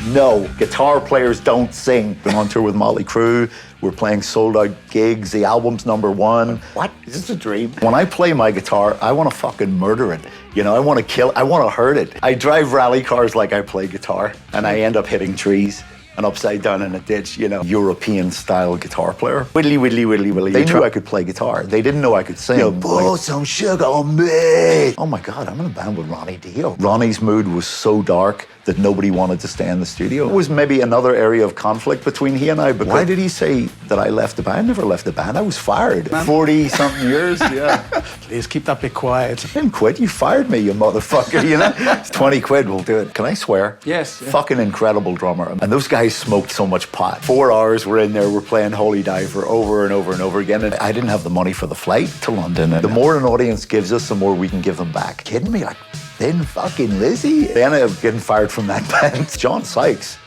No, guitar players don't sing. Been on tour with Motley Crue. We're playing sold-out gigs. The album's #1. What? Is this a dream? When I play my guitar, I want to fucking murder it. You know, I want to kill, I want to hurt it. I drive rally cars like I play guitar, and I end up hitting trees and upside down in a ditch, you know, European-style guitar player. Whittly, whittly, whittly, whittly. They knew I could play guitar. They didn't know I could sing. You know, put some sugar on me. Oh my God, I'm in a band with Ronnie Dio. Ronnie's mood was so dark that nobody wanted to stay in the studio. It was maybe another area of conflict between he and I, but why did he say that I left the band? I never left the band. I was fired. 40-something years, yeah. Please keep that bit quiet. I didn't quit. You fired me, you motherfucker, you know? 20 quid will do it. Can I swear? Yes. Yeah. Fucking incredible drummer. And those guys smoked so much pot. 4 hours we're in there, we're playing Holy Diver over and over and over again. And I didn't have the money for the flight to London. And the more an audience gives us, the more we can give them back. Kidding me? Like, Thin fucking Lizzy? They ended up getting fired from that band. John Sykes.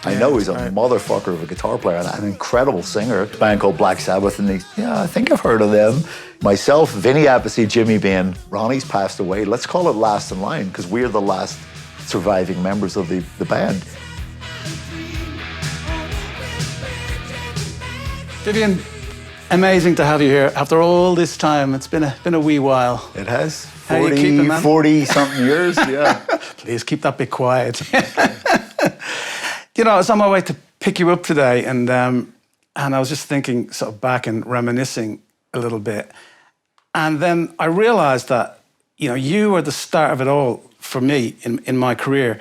I know he's a motherfucker of a guitar player and an incredible singer. A band called Black Sabbath, and I think I've heard of them. Myself, Vinny Appice, Jimmy Bain, Ronnie's passed away. Let's call it last in line, because we're the last surviving members of the band. Vivian, amazing to have you here after all this time. It's been a wee while. It has. How are you keeping, man? 40-something years, yeah. Please keep that bit quiet. You know, I was on my way to pick you up today, and I was just thinking sort of back and reminiscing a little bit. And then I realized that, you know, you were the start of it all for me in my career.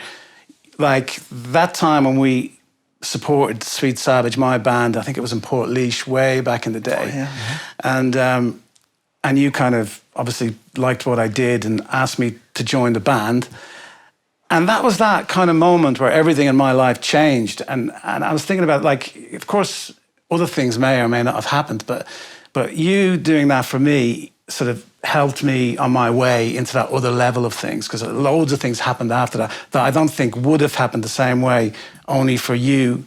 Like that time when we supported Sweet Savage, my band, I think it was in Portlaoise way back in the day. Oh, yeah. And you kind of obviously liked what I did and asked me to join the band. And that was that kind of moment where everything in my life changed. And I was thinking about, like, of course, other things may or may not have happened, but you doing that for me sort of helped me on my way into that other level of things, because loads of things happened after that I don't think would have happened the same way, only for you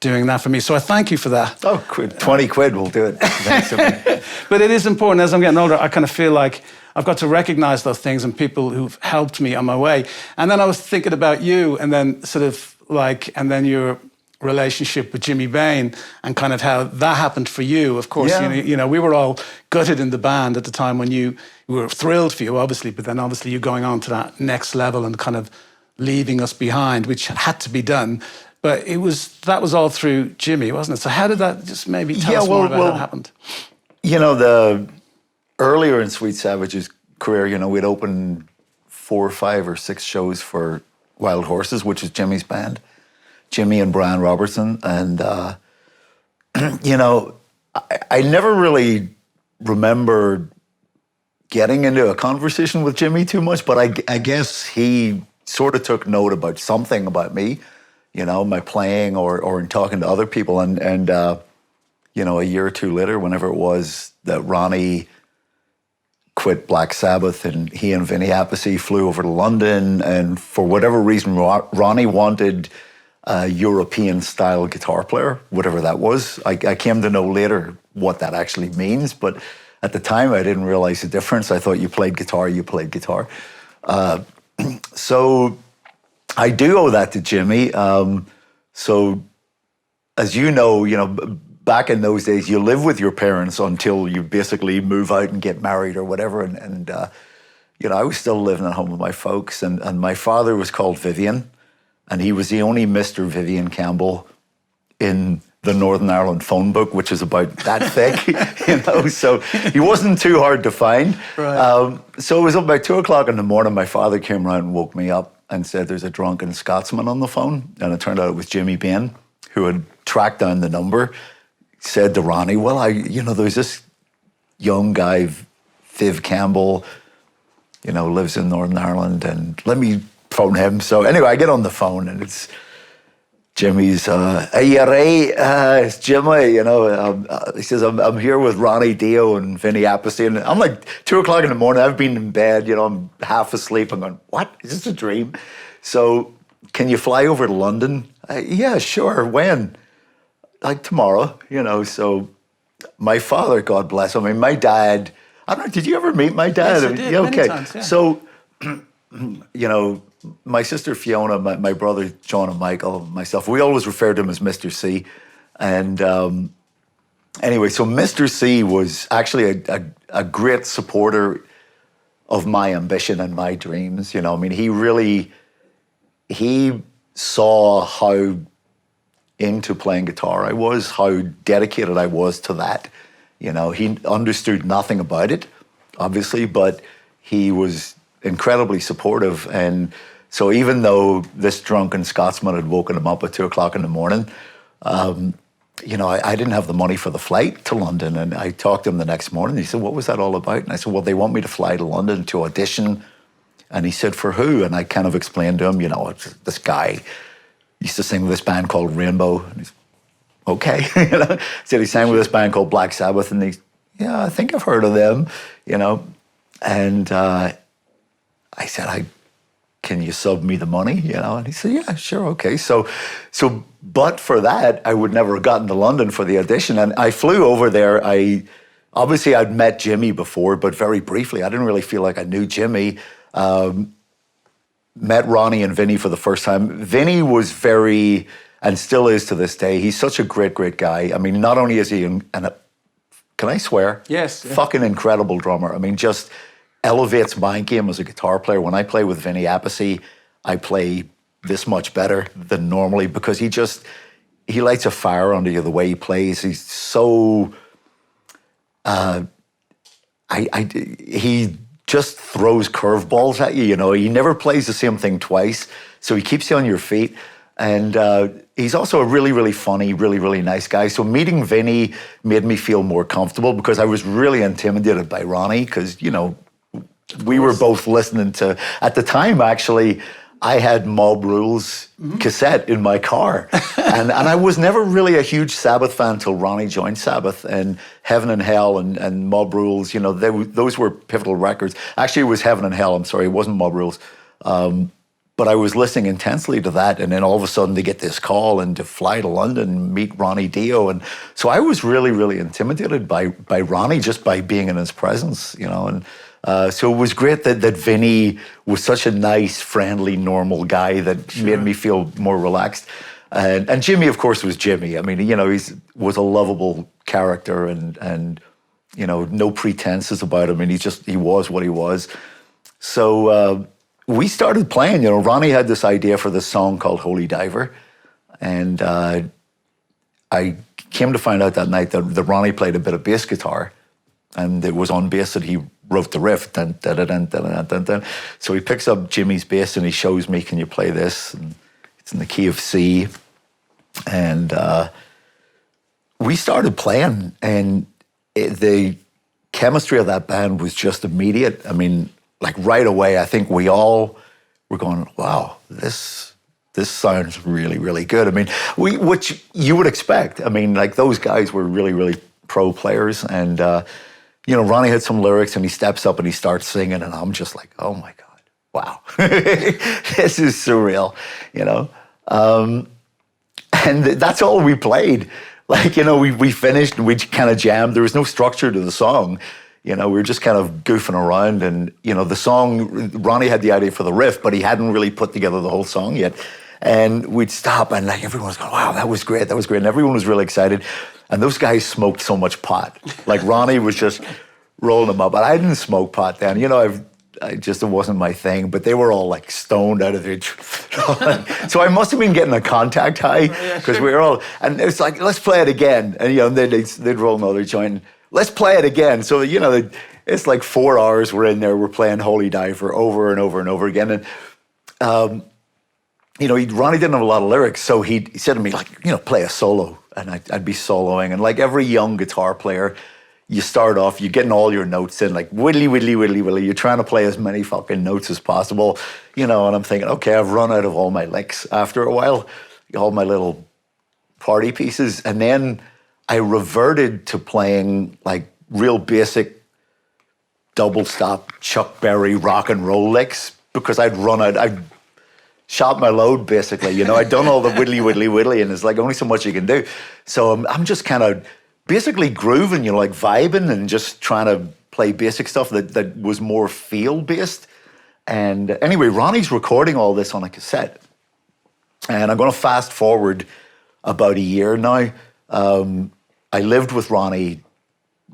doing that for me. So I thank you for that. Oh, 20 quid will do it. But it is important, as I'm getting older, I kind of feel like I've got to recognize those things and people who've helped me on my way. And then I was thinking about you, and then sort of like, and then your relationship with Jimmy Bain and kind of how that happened for you. Of course, yeah. you know, we were all gutted in the band at the time when we were thrilled for you, obviously, but then obviously you going on to that next level and kind of leaving us behind, which had to be done. But that was all through Jimmy, wasn't it? So how did that, just maybe tell us more about how it happened? You know, earlier in Sweet Savage's career, you know, we'd opened 4 or 5 or 6 shows for Wild Horses, which is Jimmy's band, Jimmy and Brian Robertson. And, you know, I never really remember getting into a conversation with Jimmy too much, but I guess he sort of took note about something about me, you know, my playing or in talking to other people. And you know, a year or 2 later, whenever it was that Ronnie quit Black Sabbath and he and Vinny Appice flew over to London, and for whatever reason, Ronnie wanted a European-style guitar player, whatever that was. I came to know later what that actually means, but at the time, I didn't realize the difference. I thought you played guitar, you played guitar. So I do owe that to Jimmy. So as you know, back in those days, you live with your parents until you basically move out and get married or whatever. And you know, I was still living at home with my folks, and my father was called Vivian, and he was the only Mr. Vivian Campbell in the Northern Ireland phone book, which is about that thick, you know, so he wasn't too hard to find. Right. So it was about 2 o'clock in the morning, my father came around and woke me up and said, there's a drunken Scotsman on the phone. And it turned out it was Jimmy Bain, who had tracked down the number, said to Ronnie, well, there's this young guy, Viv Campbell, you know, lives in Northern Ireland, and let me phone him. So anyway, I get on the phone, and it's Jimmy's, are you right? It's Jimmy, you know. He says, I'm here with Ronnie Dio and Vinny Appice. And I'm like 2 o'clock in the morning, I've been in bed, you know, I'm half asleep. I'm going, what? Is this a dream? So can you fly over to London? Yeah, sure. When? Like tomorrow, you know. So my father, God bless him, I mean, my dad, I don't know, did you ever meet my dad? Yes, I did, yeah, many okay. times, yeah. So, you know, my sister Fiona, my brother John and Michael, myself, we always referred to him as Mr. C. And anyway, so Mr. C was actually a great supporter of my ambition and my dreams. You know, I mean, he saw how into playing guitar I was, how dedicated I was to that. You know, he understood nothing about it, obviously, but he was incredibly supportive. And so even though this drunken Scotsman had woken him up at 2 o'clock in the morning, you know, I didn't have the money for the flight to London. And I talked to him the next morning. He said, what was that all about? And I said, well, they want me to fly to London to audition. And he said, for who? And I kind of explained to him, you know, it's this guy used to sing with this band called Rainbow. And he's, okay. You know, he said he sang with this band called Black Sabbath. And he's, yeah, I think I've heard of them, you know. And I said, can you sub me the money, you know? And he said, yeah, sure, okay. So, but for that, I would never have gotten to London for the audition. And I flew over there. Obviously, I'd met Jimmy before, but very briefly. I didn't really feel like I knew Jimmy. Met Ronnie and Vinny for the first time. Vinny was very, and still is to this day, he's such a great, great guy. I mean, not only is he, can I swear? Yes. Yeah. Fucking incredible drummer. I mean, just elevates my game as a guitar player. When I play with Vinny Appice, I play this much better than normally because he lights a fire under you the way he plays. He's so, he just throws curveballs at you, you know. He never plays the same thing twice, so he keeps you on your feet. And he's also a really, really funny, really, really nice guy. So meeting Vinny made me feel more comfortable because I was really intimidated by Ronnie because, you know, we were both listening to, at the time, actually, I had Mob Rules cassette in my car. and I was never really a huge Sabbath fan until Ronnie joined Sabbath, and Heaven and Hell and Mob Rules, you know, those were pivotal records. Actually, it was Heaven and Hell, I'm sorry, it wasn't Mob Rules. But I was listening intensely to that, and then all of a sudden they get this call and to fly to London and meet Ronnie Dio. And so I was really, really intimidated by Ronnie just by being in his presence, you know. And so it was great that Vinny was such a nice, friendly, normal guy that made me feel more relaxed. And Jimmy, of course, was Jimmy. I mean, you know, was a lovable character and you know, no pretenses about him. And he was what he was. So we started playing. You know, Ronnie had this idea for this song called Holy Diver. And I came to find out that night that Ronnie played a bit of bass guitar. And it was on bass that he wrote the riff. Dun, dun, dun, dun, dun, dun, dun. So he picks up Jimmy's bass and he shows me, can you play this? And it's in the key of C. And we started playing. And the chemistry of that band was just immediate. I mean, like right away, I think we all were going, wow, this sounds really, really good. I mean, which you would expect. I mean, like those guys were really, really pro players. And, you know, Ronnie had some lyrics and he steps up and he starts singing and I'm just like, oh my God, wow. This is surreal, you know. And that's all we played. Like, you know, we finished and we kind of jammed. There was no structure to the song. You know, we were just kind of goofing around and, you know, the song, Ronnie had the idea for the riff, but he hadn't really put together the whole song yet. And we'd stop and like everyone was going, wow, that was great. And everyone was really excited. And those guys smoked so much pot. Like Ronnie was just rolling them up. But I didn't smoke pot then. You know, it wasn't my thing, but they were all like stoned out of their... So I must have been getting a contact high because we were all... And it's like, let's play it again. And, you know, they'd roll another joint. Let's play it again. So, you know, it's like 4 hours we're in there. We're playing Holy Diver over and over and over again. And, you know, Ronnie didn't have a lot of lyrics. So he said to me, like, you know, play a solo. And I'd be soloing. And like every young guitar player, you start off, you're getting all your notes in, like whittly, whittly, whittly, whittly. You're trying to play as many fucking notes as possible, you know, and I'm thinking, okay, I've run out of all my licks after a while, all my little party pieces. And then I reverted to playing like real basic double stop Chuck Berry rock and roll licks because I'd run out, I'd shot my load basically, you know, I'd done all the whittly, whittly, whittly, and it's like only so much you can do. So I'm just kind of basically grooving, you know, like vibing and just trying to play basic stuff that was more feel-based. And anyway, Ronnie's recording all this on a cassette. And I'm going to fast forward about a year now. I lived with Ronnie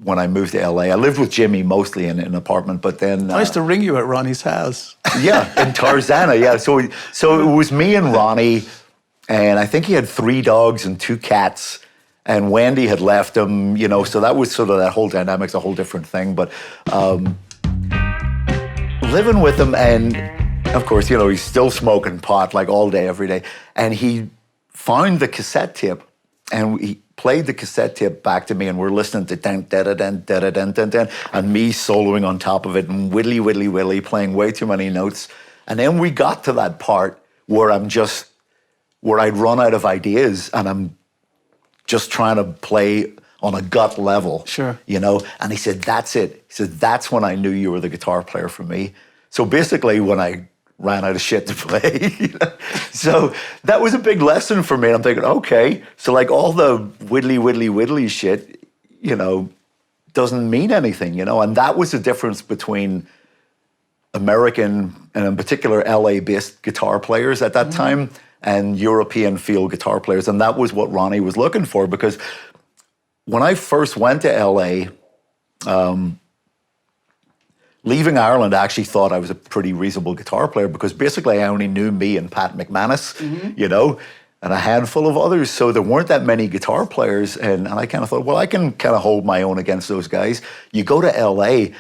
when I moved to LA. I lived with Jimmy mostly in an apartment, but then... I used to ring you at Ronnie's house. Yeah, in Tarzana, yeah. So it was me and Ronnie, and I think he had 3 dogs and 2 cats, and Wendy had left him, you know, so that was sort of that whole dynamic's a whole different thing. But living with him, and of course, you know, he's still smoking pot like all day, every day. And he found the cassette tape, and he played the cassette tape back to me, and we're listening to dun da da dun da da dun dun dun, and me soloing on top of it, and whittly whittly whittly, playing way too many notes. And then we got to that part where I'd run out of ideas, and I'm just trying to play on a gut level. Sure. You know? And he said, that's it. He said, that's when I knew you were the guitar player for me. So basically, when I ran out of shit to play. So that was a big lesson for me. I'm thinking, okay, so like all the whittly, whittly, whittly shit, you know, doesn't mean anything, you know? And that was the difference between American, and in particular LA-based guitar players at that time, and European field guitar players. And that was what Ronnie was looking for, because when I first went to LA, leaving Ireland, I actually thought I was a pretty reasonable guitar player, because basically I only knew me and Pat McManus, you know, and a handful of others. So there weren't that many guitar players. And I kind of thought, well, I can kind of hold my own against those guys. You go to LA,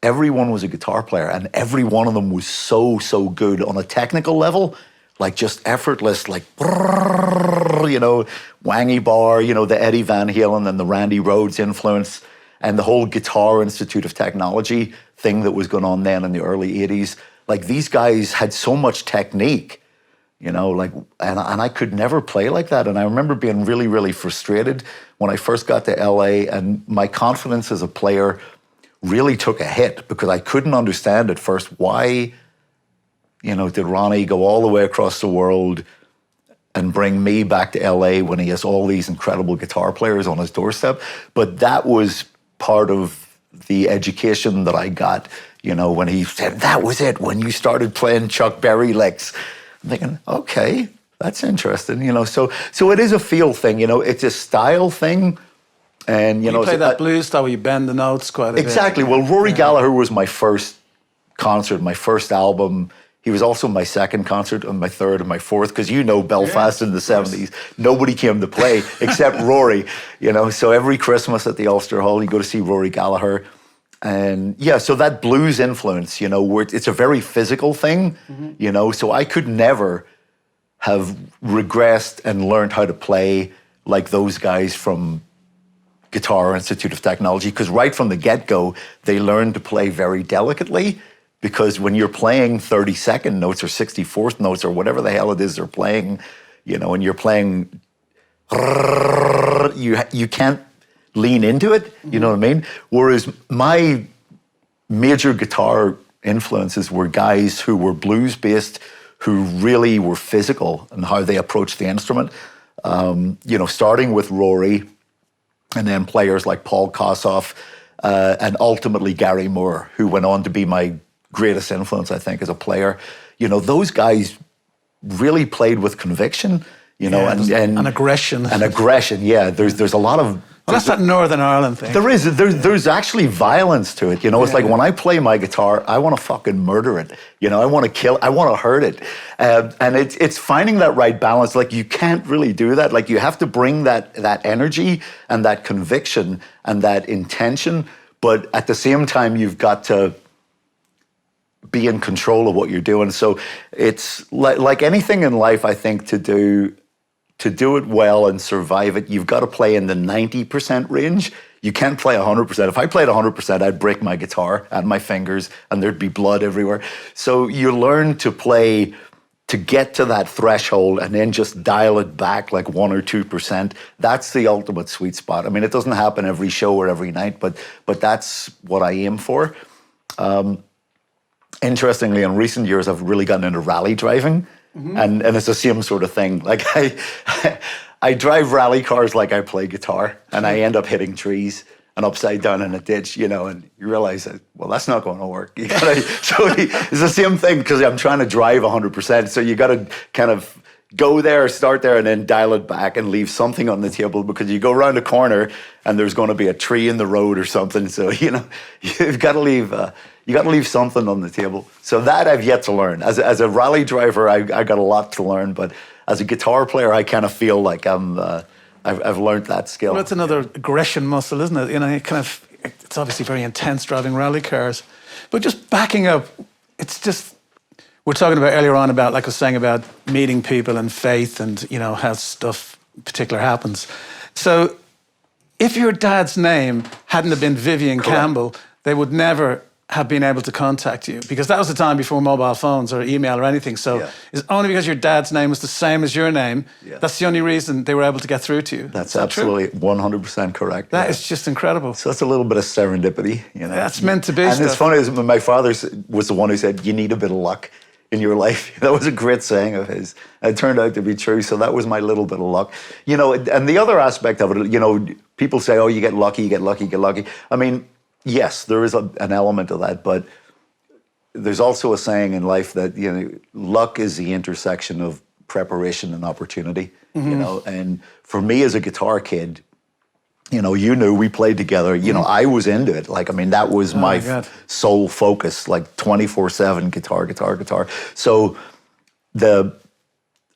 everyone was a guitar player, and every one of them was so, so good on a technical level, like just effortless, like, you know, wangy bar, you know, the Eddie Van Halen and the Randy Rhoads influence, and the whole Guitar Institute of Technology thing that was going on then in the early 80s. Like, these guys had so much technique, you know, like, and I could never play like that. And I remember being really, really frustrated when I first got to LA, and my confidence as a player really took a hit, because I couldn't understand at first why, you know, did Ronnie go all the way across the world and bring me back to LA when he has all these incredible guitar players on his doorstep. But that was part of the education that I got, you know, when he said, that was it, when you started playing Chuck Berry licks. I'm thinking, okay, that's interesting, you know. So it is a feel thing, you know, it's a style thing. And, you know, play that blues style where you bend the notes quite a bit. Exactly. Well, Rory Gallagher was my first concert, my first album. He was also my second concert, and my third and my fourth, because you know Belfast in the 70s, nobody came to play except Rory, you know. So every Christmas at the Ulster Hall, you go to see Rory Gallagher. And yeah, so that blues influence, you know, where it's a very physical thing, you know, so I could never have regressed and learned how to play like those guys from Guitar Institute of Technology, because right from the get-go, they learned to play very delicately, because when you're playing 32nd notes or 64th notes or whatever the hell it is they're playing, you know, and you're playing, you can't lean into it, you know what I mean? Whereas my major guitar influences were guys who were blues-based, who really were physical in how they approached the instrument. You know, starting with Rory, and then players like Paul Kossoff, and ultimately Gary Moore, who went on to be my greatest influence, I think, as a player. You know, those guys really played with conviction, you know, and aggression. And aggression, yeah. There's a lot of... Well, that's that Northern Ireland thing. There's actually violence to it, you know. It's like when I play my guitar, I want to fucking murder it, you know. I want to kill, I want to hurt it, and it's finding that right balance. Like, you can't really do that. Like, you have to bring that energy and that conviction and that intention, but at the same time, you've got to be in control of what you're doing. So it's like anything in life, I think, to do it well and survive it, you've got to play in the 90% range. You can't play 100%. If I played 100%, I'd break my guitar and my fingers, and there'd be blood everywhere. So you learn to play to get to that threshold, and then just dial it back like 1 or 2%. That's the ultimate sweet spot. I mean, it doesn't happen every show or every night, but that's what I aim for. Interestingly, in recent years, I've really gotten into rally driving. And it's the same sort of thing. Like, I drive rally cars like I play guitar, and I end up hitting trees. and upside down in a ditch, you know, and you realize that, well, that's not going to work. You gotta, it's the same thing because I'm trying to drive 100%. So you got to kind of go there, start there, and then dial it back and leave something on the table because you go around a corner and there's going to be a tree in the road or something. So, you know, you've got to leave something on the table. So that I've yet to learn. As a rally driver, I got a lot to learn, but as a guitar player, I kind of feel like I've learned that skill. Well, that's another aggression muscle, isn't it? You know, it's obviously very intense driving rally cars. But just backing up, it's just, we're talking about earlier on about, like I was saying, about meeting people and faith and, you know, how stuff in particular happens. So if your dad's name hadn't have been Vivian Campbell, they would never have been able to contact you, because that was the time before mobile phones or email or anything. So it's only because your dad's name was the same as your name, that's the only reason they were able to get through to you. That's absolutely 100% correct. That is just incredible. So that's a little bit of serendipity, you know. That's meant to be. And it's funny, my father was the one who said, you need a bit of luck in your life. That was a great saying of his. It turned out to be true. So that was my little bit of luck. You know, and the other aspect of it, you know, people say, oh, you get lucky, you get lucky, you get lucky. I mean, yes, there is an element of that, but there's also a saying in life that, you know, luck is the intersection of preparation and opportunity, you know. And for me as a guitar kid, you know, we played together, you know, I was into it. Like, I mean, that was my sole focus, like 24/7 guitar. So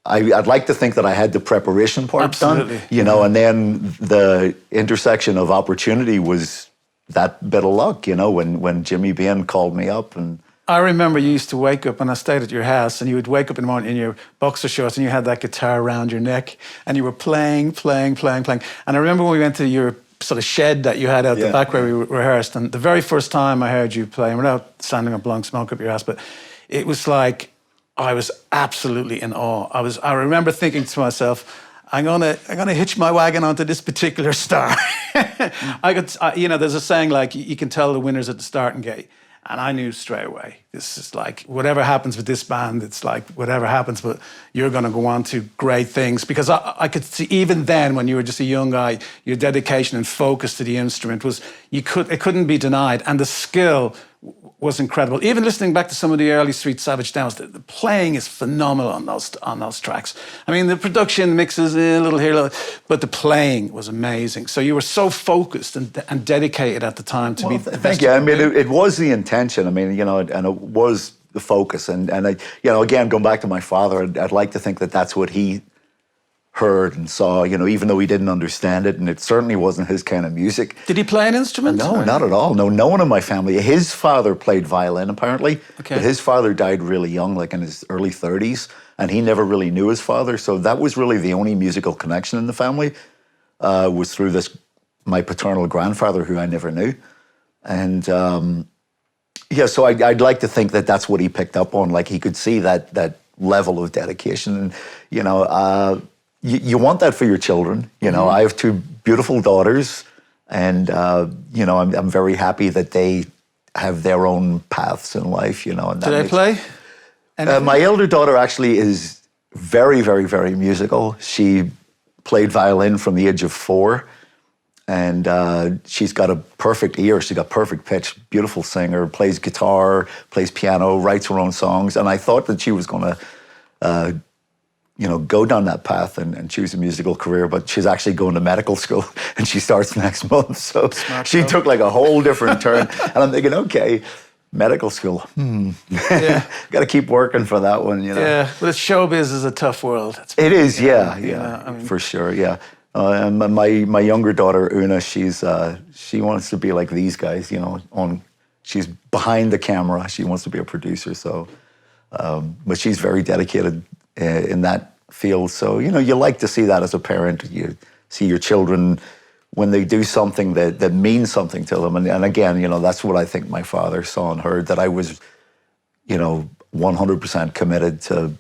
I'd like to think that I had the preparation part done, you know, and then the intersection of opportunity was that bit of luck, you know, when Jimmy Bain called me up. And I remember you used to wake up when I stayed at your house, and you would wake up in the morning in your boxer shorts and you had that guitar around your neck and you were playing. And I remember when we went to your sort of shed that you had out the back where we rehearsed, and the very first time I heard you play, and without standing up blowing smoke up your ass, but it was like I was absolutely in awe. I remember thinking to myself, I'm gonna hitch my wagon onto this particular star. You know, there's a saying like, you can tell the winners at the starting gate. And I knew straight away, this is like, whatever happens with this band, it's like, whatever happens, but you're going to go on to great things. Because I could see, even then, when you were just a young guy, your dedication and focus to the instrument it couldn't be denied. And the skill was incredible. Even listening back to some of the early Sweet Savage demos, the playing is phenomenal on those tracks. I mean, the production mixes a little here, but the playing was amazing. So you were so focused and dedicated at the time to be the best. Thank you. I mean, it was the intention. I mean, you know, and it was the focus. And I, you know, again, going back to my father, I'd like to think that that's what he heard and saw, you know, even though he didn't understand it, and it certainly wasn't his kind of music. Did he play an instrument? No, not at all. No one in my family. His father played violin, apparently, but his father died really young, like in his early 30s, and he never really knew his father, so that was really the only musical connection in the family, was through my paternal grandfather, who I never knew. And so I'd like to think that that's what he picked up on, like he could see that level of dedication, and, you know, you want that for your children. You know, I have two beautiful daughters, and you know, I'm very happy that they have their own paths in life. You know, and do they play? My elder daughter actually is very, very, very musical. She played violin from the age of 4, and she's got a perfect ear. She's got perfect pitch. Beautiful singer. Plays guitar, plays piano, writes her own songs. And I thought that she was going to you know, go down that path and choose a musical career, but she's actually going to medical school and she starts next month. So she took like a whole different turn. And I'm thinking, okay, medical school. Got to keep working for that one, you know. Yeah, but showbiz is a tough world. It is, yeah, I mean, for sure, yeah. And my younger daughter, Una, she wants to be like these guys, you know. She's behind the camera. She wants to be a producer, so. But she's very dedicated in that field. So, you know, you like to see that as a parent. You see your children when they do something that means something to them. And again, you know, that's what I think my father saw and heard, that I was, you know, 100% committed to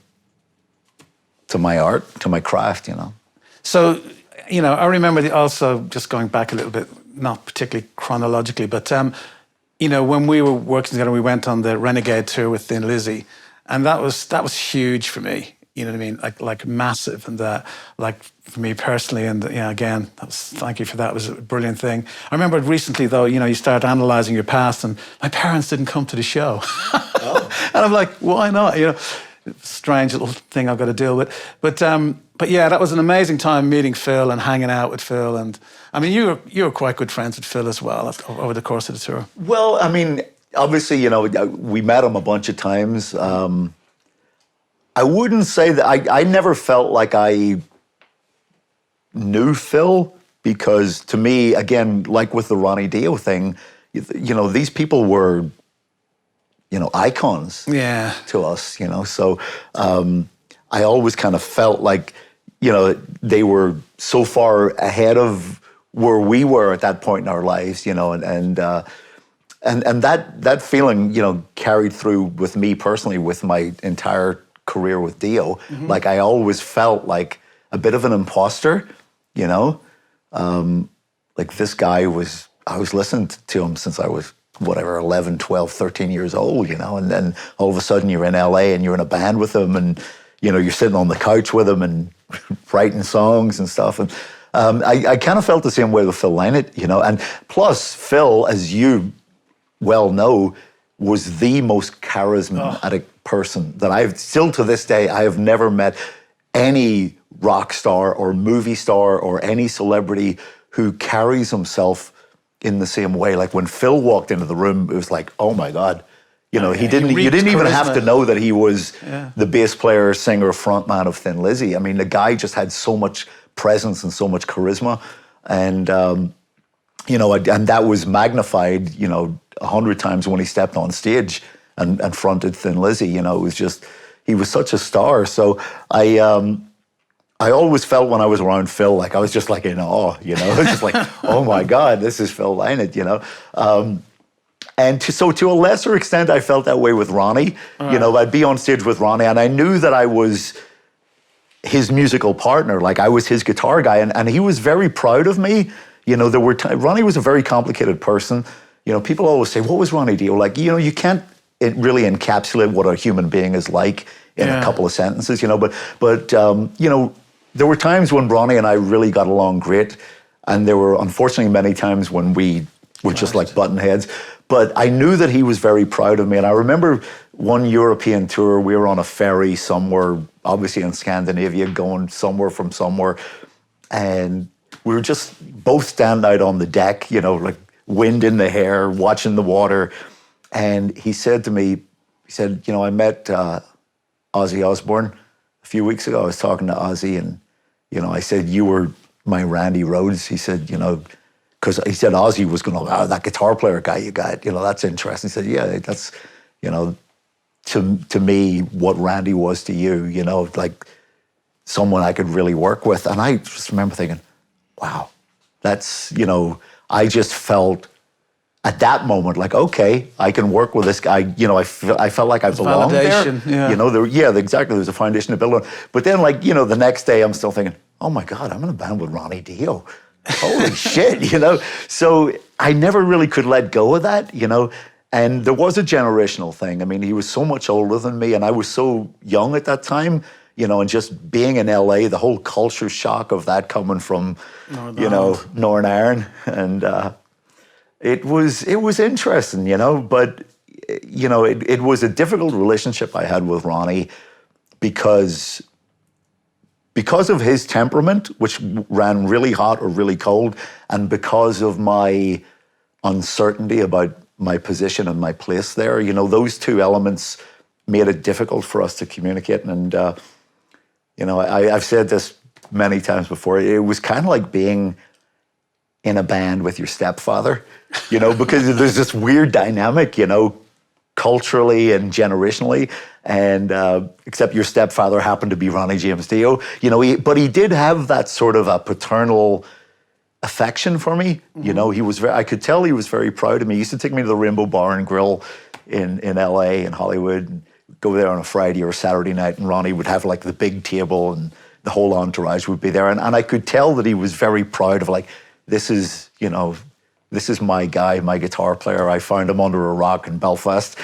my art, to my craft, you know. So, you know, I remember also, just going back a little bit, not particularly chronologically, but, you know, when we were working together, we went on the Renegade tour with Thin Lizzy, and that was huge for me. you know what I mean, like massive, and like for me personally, and again, thank you for that. It was a brilliant thing. I remember recently though, you start analysing your past, and my parents didn't come to the show, and I'm like, why not? Strange little thing I've got to deal with, but yeah, that was an amazing time meeting Phil and hanging out with Phil, and I mean, you were quite good friends with Phil as well over the course of the tour. Well, I mean, obviously, we met him a bunch of times. I wouldn't say that I never felt like I knew Phil, because to me, again, like with the Ronnie Dio thing, these people were, icons to us, So I always kind of felt like, they were so far ahead of where we were at that point in our lives, and that feeling, carried through with me personally with my entire career with Dio. Mm-hmm. Like I always felt like a bit of an impostor, like this guy I was listening to him since I was, 11, 12, 13 years old, and then all of a sudden you're in LA and you're in a band with him, and, you're sitting on the couch with him and writing songs and stuff. And I kind of felt the same way with Phil Lynott, and plus Phil, as you well know, was the most charismatic person that I've, still to this day, I have never met any rock star or movie star or any celebrity who carries himself in the same way. Like when Phil walked into the room, it was like, oh my God. You didn't even have to know that he was the bass player, singer, frontman of Thin Lizzy. I mean, the guy just had so much presence and so much charisma. And, and that was magnified, 100 times when he stepped on stage and fronted Thin Lizzy. It was just, he was such a star. So I always felt when I was around Phil, like I was just like in awe, It was just like, oh my God, this is Phil Lynott, And to a lesser extent, I felt that way with Ronnie. I'd be on stage with Ronnie, and I knew that I was his musical partner. Like I was his guitar guy, and he was very proud of me. There were Ronnie was a very complicated person. People always say, "What was Ronnie Dio like?" You can't really encapsulate what a human being is like in a couple of sentences. But there were times when Ronnie and I really got along great, and there were unfortunately many times when we were just like button heads. But I knew that he was very proud of me. And I remember one European tour, we were on a ferry somewhere, obviously in Scandinavia, going somewhere from somewhere. And we were just both standing out on the deck, like wind in the hair, watching the water. And he said to me, I met Ozzy Osbourne a few weeks ago. I was talking to Ozzy, and, I said, you were my Randy Rhoads. He said, because he said Ozzy was going to, that guitar player guy you got, that's interesting. He said, yeah, that's, to me, what Randy was to you, like someone I could really work with. And I just remember thinking, wow, that's, I just felt at that moment like, okay, I can work with this guy. I felt like I belonged there. Exactly. There was a foundation to build on. But then, the next day, I'm still thinking, oh my God, I'm in a band with Ronnie Dio. Holy shit, So I never really could let go of that, And there was a generational thing. I mean, he was so much older than me, and I was so young at that time, and just being in LA, the whole culture shock of that coming from, Northern Ireland. And it was interesting, but, it was a difficult relationship I had with Ronnie because of his temperament, which ran really hot or really cold, and because of my uncertainty about my position and my place there, those two elements made it difficult for us to communicate. And, I've said this many times before, it was kind of like being in a band with your stepfather, because there's this weird dynamic, culturally and generationally, and except your stepfather happened to be Ronnie James Dio, but he did have that sort of a paternal affection for me. Mm-hmm. He was I could tell he was very proud of me. He used to take me to the Rainbow Bar and Grill in LA and Hollywood, and go there on a Friday or a Saturday night, and Ronnie would have like the big table and the whole entourage would be there, and I could tell that he was very proud of like, this is my guy, my guitar player. I found him under a rock in Belfast,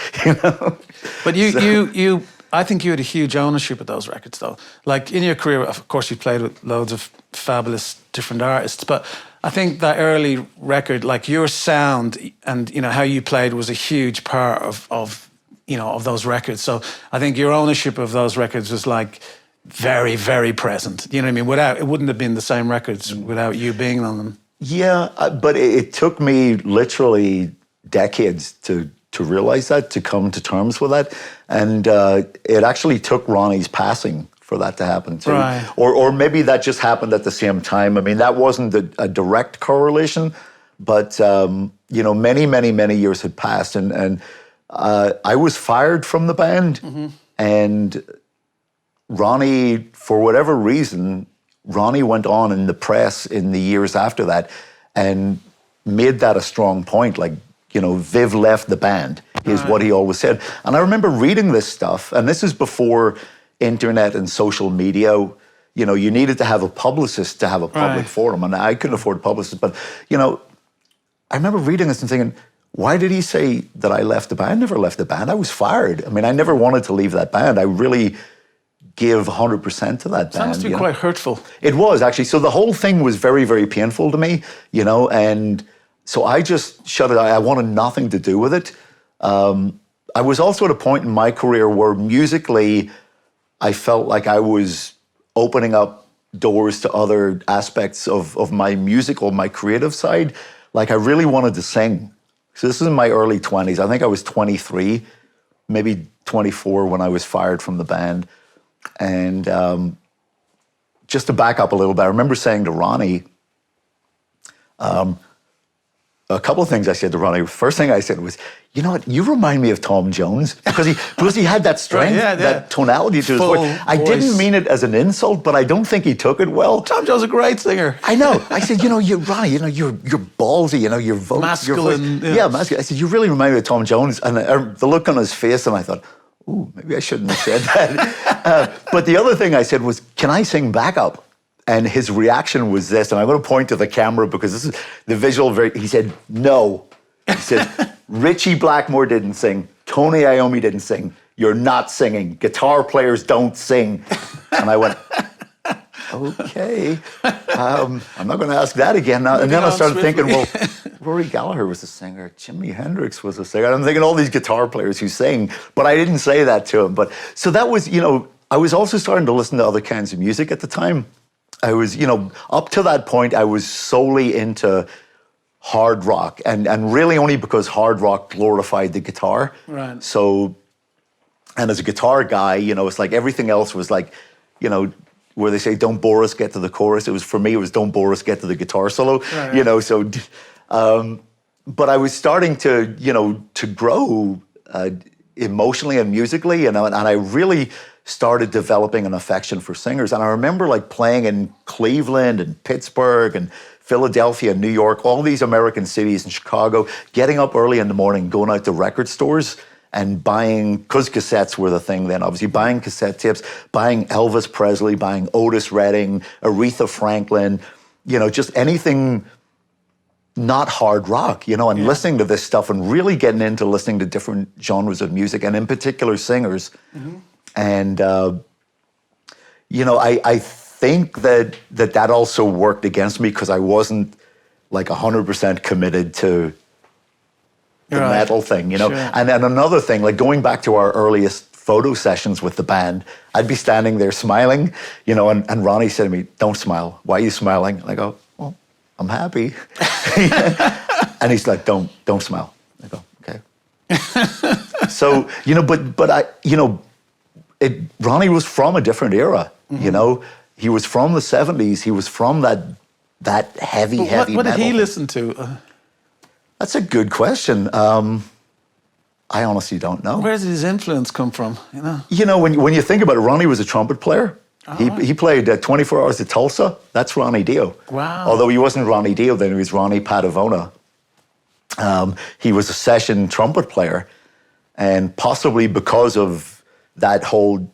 But you I think you had a huge ownership of those records, though. Like in your career, of course, you played with loads of fabulous different artists, but I think that early record, like your sound and how you played, was a huge part of those records. So I think your ownership of those records was like very, very present. You know what I mean? Without it, wouldn't have been the same records without you being on them. Yeah, but it took me literally decades to realize that, to come to terms with that. And it actually took Ronnie's passing for that to happen too. Right. Or maybe that just happened at the same time. I mean, that wasn't a direct correlation, but many, many, many years had passed, and I was fired from the band, and Ronnie, for whatever reason, Ronnie went on in the press in the years after that and made that a strong point, like, Viv left the band, is what he always said. And I remember reading this stuff, and this is before internet and social media. You needed to have a publicist to have a public forum, and I couldn't afford a publicist. But, I remember reading this and thinking, why did he say that I left the band? I never left the band. I was fired. I mean, I never wanted to leave that band. I really give 100% to that band. That must be quite hurtful. It was, actually. So the whole thing was very, very painful to me, and so I just shut it out. I wanted nothing to do with it. I was also at a point in my career where musically, I felt like I was opening up doors to other aspects of my musical, my creative side. Like, I really wanted to sing. So this is in my early 20s. I think I was 23, maybe 24 when I was fired from the band. And just to back up a little bit, I remember saying to Ronnie, a couple of things I said to Ronnie. First thing I said was, you know what, you remind me of Tom Jones, because he had that strength, that tonality to his voice. I didn't mean it as an insult, but I don't think he took it well. Tom Jones is a great singer. I know. I said, Ronnie, you're ballsy, your voice. Masculine. Yeah, masculine. I said, you really remind me of Tom Jones. And the look on his face, and I thought, ooh, maybe I shouldn't have said that. But the other thing I said was, can I sing backup? And his reaction was this, and I'm going to point to the camera because this is the visual. He said, no. He said, Richie Blackmore didn't sing. Tony Iommi didn't sing. You're not singing. Guitar players don't sing. And I went, okay. I'm not going to ask that again. And then I started thinking, well, Rory Gallagher was a singer. Jimi Hendrix was a singer. I'm thinking all these guitar players who sing, but I didn't say that to him. But so that was, I was also starting to listen to other kinds of music at the time. I was, up to that point, I was solely into hard rock, and really only because hard rock glorified the guitar. Right. So, and as a guitar guy, it's like everything else was like, where they say, don't bore us, get to the chorus. For me, it was don't bore us, get to the guitar solo. Right. So, but I was starting to, to grow emotionally and musically, and I really started developing an affection for singers. And I remember like playing in Cleveland and Pittsburgh and Philadelphia and New York, all these American cities, and Chicago, getting up early in the morning, going out to record stores and buying, because cassettes were the thing then, obviously, buying cassette tapes, buying Elvis Presley, buying Otis Redding, Aretha Franklin, just anything not hard rock, and listening to this stuff and really getting into listening to different genres of music, and in particular singers. Mm-hmm. And, I think that also worked against me because I wasn't like 100% committed to the metal thing, Sure. And then another thing, like going back to our earliest photo sessions with the band, I'd be standing there smiling, and Ronnie said to me, don't smile. Why are you smiling? And I go, well, I'm happy. And he's like, don't smile. I go, okay. So, but I, Ronnie was from a different era, mm-hmm. He was from the 70s. He was from that heavy metal. What did he listen to? That's a good question. I honestly don't know. Where did his influence come from? When you think about it, Ronnie was a trumpet player. He played 24 Hours at Tulsa. That's Ronnie Dio. Wow. Although he wasn't Ronnie Dio then, he was Ronnie Padavona. He was a session trumpet player. And possibly because of that whole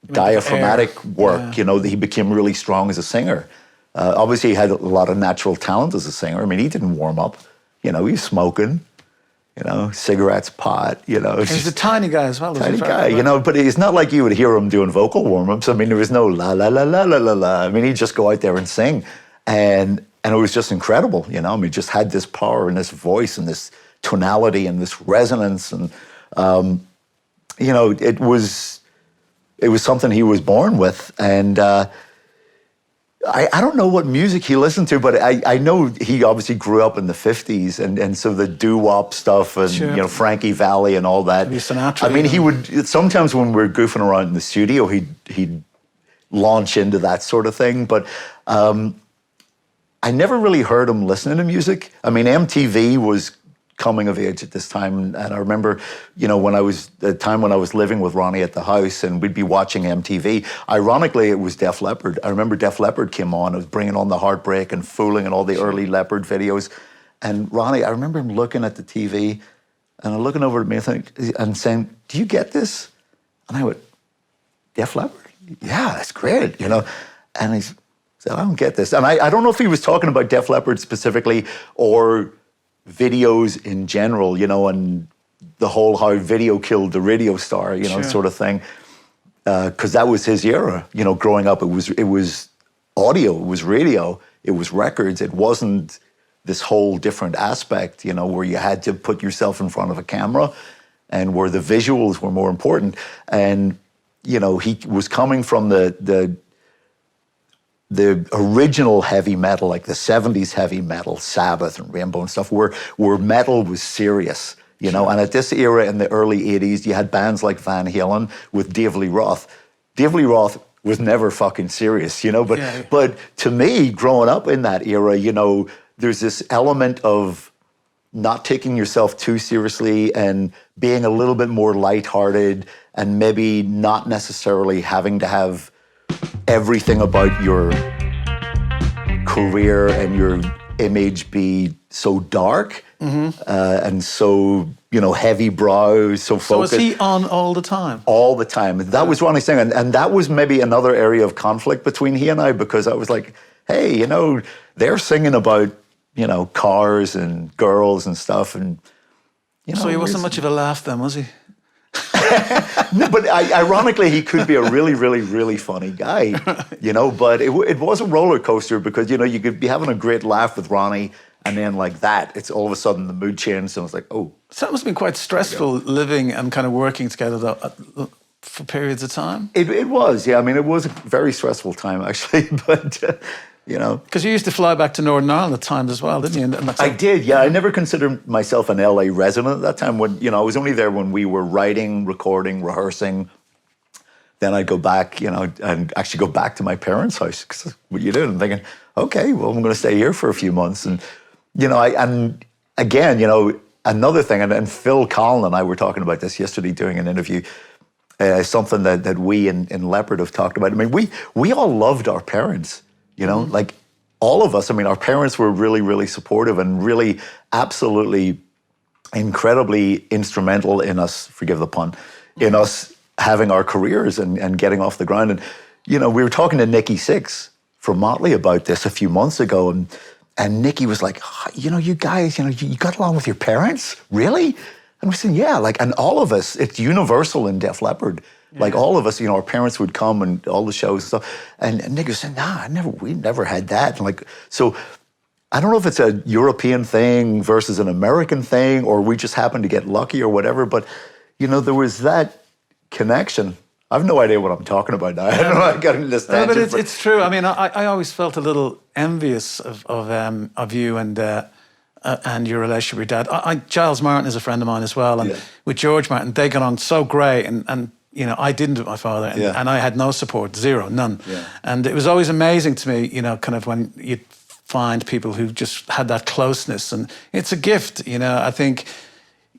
diaphragmatic work, he became really strong as a singer. Obviously, he had a lot of natural talent as a singer. I mean, he didn't warm up. He was smoking. cigarettes, pot, He's a tiny guy as well. Tiny guy, but it's not like you would hear him doing vocal warm-ups. I mean, there was no la, la, la, la, la, la, la. I mean, he'd just go out there and sing. And it was just incredible, I mean, he just had this power and this voice and this tonality and this resonance. And, it was something he was born with. And I don't know what music he listened to, but I know he obviously grew up in the 50s. And so the doo-wop stuff and, sure. Frankie Valli and all that. Sinatra, I mean, he would, sometimes when we're goofing around in the studio, he'd launch into that sort of thing. But I never really heard him listening to music. I mean, MTV was coming of age at this time. And I remember, the time when I was living with Ronnie at the house and we'd be watching MTV. Ironically, it was Def Leppard. I remember Def Leppard came on. It was bringing on the Heartbreak and Fooling and all the early Leppard videos. And Ronnie, I remember him looking at the TV and looking over at me and saying, "Do you get this?" And I went, "Def Leppard? Yeah, that's great, And he said, "I don't get this." And I don't know if he was talking about Def Leppard specifically or videos in general, and the whole how video killed the radio star, sure. sort of thing. Because that was his era, growing up. It was audio, it was radio, it was records. It wasn't this whole different aspect, where you had to put yourself in front of a camera and where the visuals were more important. And, he was coming from the original heavy metal, like the 70s heavy metal, Sabbath and Rainbow and stuff, where metal was serious, And at this era in the early 80s, you had bands like Van Halen with Dave Lee Roth. Dave Lee Roth was never fucking serious, But but to me, growing up in that era, there's this element of not taking yourself too seriously and being a little bit more lighthearted and maybe not necessarily having to have everything about your career and your image be so dark and so, heavy brow, so focused. So was he on all the time? All the time. That was Ronnie's thing. And that was maybe another area of conflict between he and I, because I was like, hey, they're singing about, cars and girls and stuff. And, So he wasn't much of a laugh then, was he? No, but ironically, he could be a really, really, really funny guy, but it was a roller coaster because, you could be having a great laugh with Ronnie and then like that, it's all of a sudden the mood changed and it's like, oh. So that must have been quite stressful living and kind of working together though, for periods of time? It was, yeah. I mean, it was a very stressful time actually, but, Because you used to fly back to Northern Ireland at times as well, didn't you? And I did, yeah. I never considered myself an LA resident at that time. When I was only there when we were writing, recording, rehearsing. Then I'd go back, and actually go back to my parents' house. Because what you do, I'm thinking, okay, well, I'm going to stay here for a few months. And, and again, another thing, and Phil Collin and I were talking about this yesterday doing an interview, something that we in Leppard have talked about. I mean, we all loved our parents. Like all of us, I mean, our parents were really, really supportive and really absolutely incredibly instrumental in us, forgive the pun, in us having our careers and getting off the ground. And, we were talking to Nikki Sixx from Motley about this a few months ago. And Nikki was like, you guys, you got along with your parents? Really? And we said, yeah, and all of us, it's universal in Def Leppard. Yeah. Like all of us, our parents would come and all the shows and stuff. And Nick was saying, we never had that. And so I don't know if it's a European thing versus an American thing, or we just happened to get lucky or whatever. But, there was that connection. I have no idea what I'm talking about now. I don't know. I got into this tangent. No, but it's true. I mean, I always felt a little envious of you and your relationship with your dad. Giles Martin is a friend of mine as well. And with George Martin, they got on so great. And I didn't with my father, and I had no support, zero, none. Yeah. And it was always amazing to me, kind of when you'd find people who just had that closeness, and it's a gift, I think,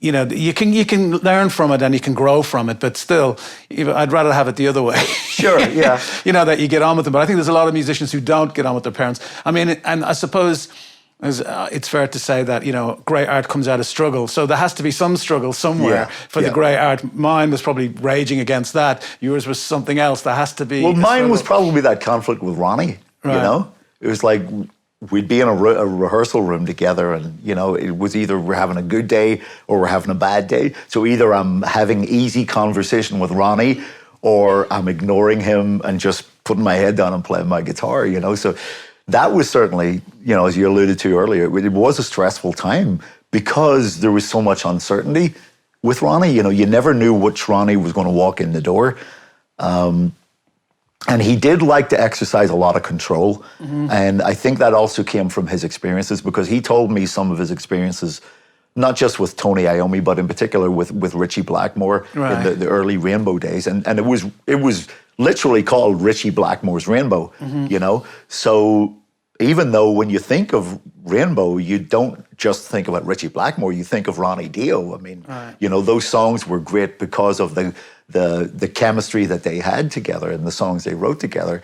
you can learn from it and you can grow from it, but still, I'd rather have it the other way. Sure, yeah. That you get on with them. But I think there's a lot of musicians who don't get on with their parents. I mean, and I suppose it's fair to say that, great art comes out of struggle. So there has to be some struggle somewhere for the great art. Mine was probably raging against that. Yours was something else. There has to be. Well, mine was probably that conflict with Ronnie, It was like, we'd be in a rehearsal room together, and it was either we're having a good day or we're having a bad day. So either I'm having easy conversation with Ronnie, or I'm ignoring him and just putting my head down and playing my guitar. So that was certainly, as you alluded to earlier, it was a stressful time because there was so much uncertainty with Ronnie. You never knew which Ronnie was going to walk in the door. And he did like to exercise a lot of control. Mm-hmm. And I think that also came from his experiences, because he told me some of his experiences, not just with Tony Iommi, but in particular with Ritchie Blackmore in the early Rainbow days. And it was literally called Ritchie Blackmore's Rainbow, mm-hmm. So even though when you think of Rainbow, you don't just think about Ritchie Blackmore, you think of Ronnie Dio. I mean, those songs were great because of the chemistry that they had together and the songs they wrote together.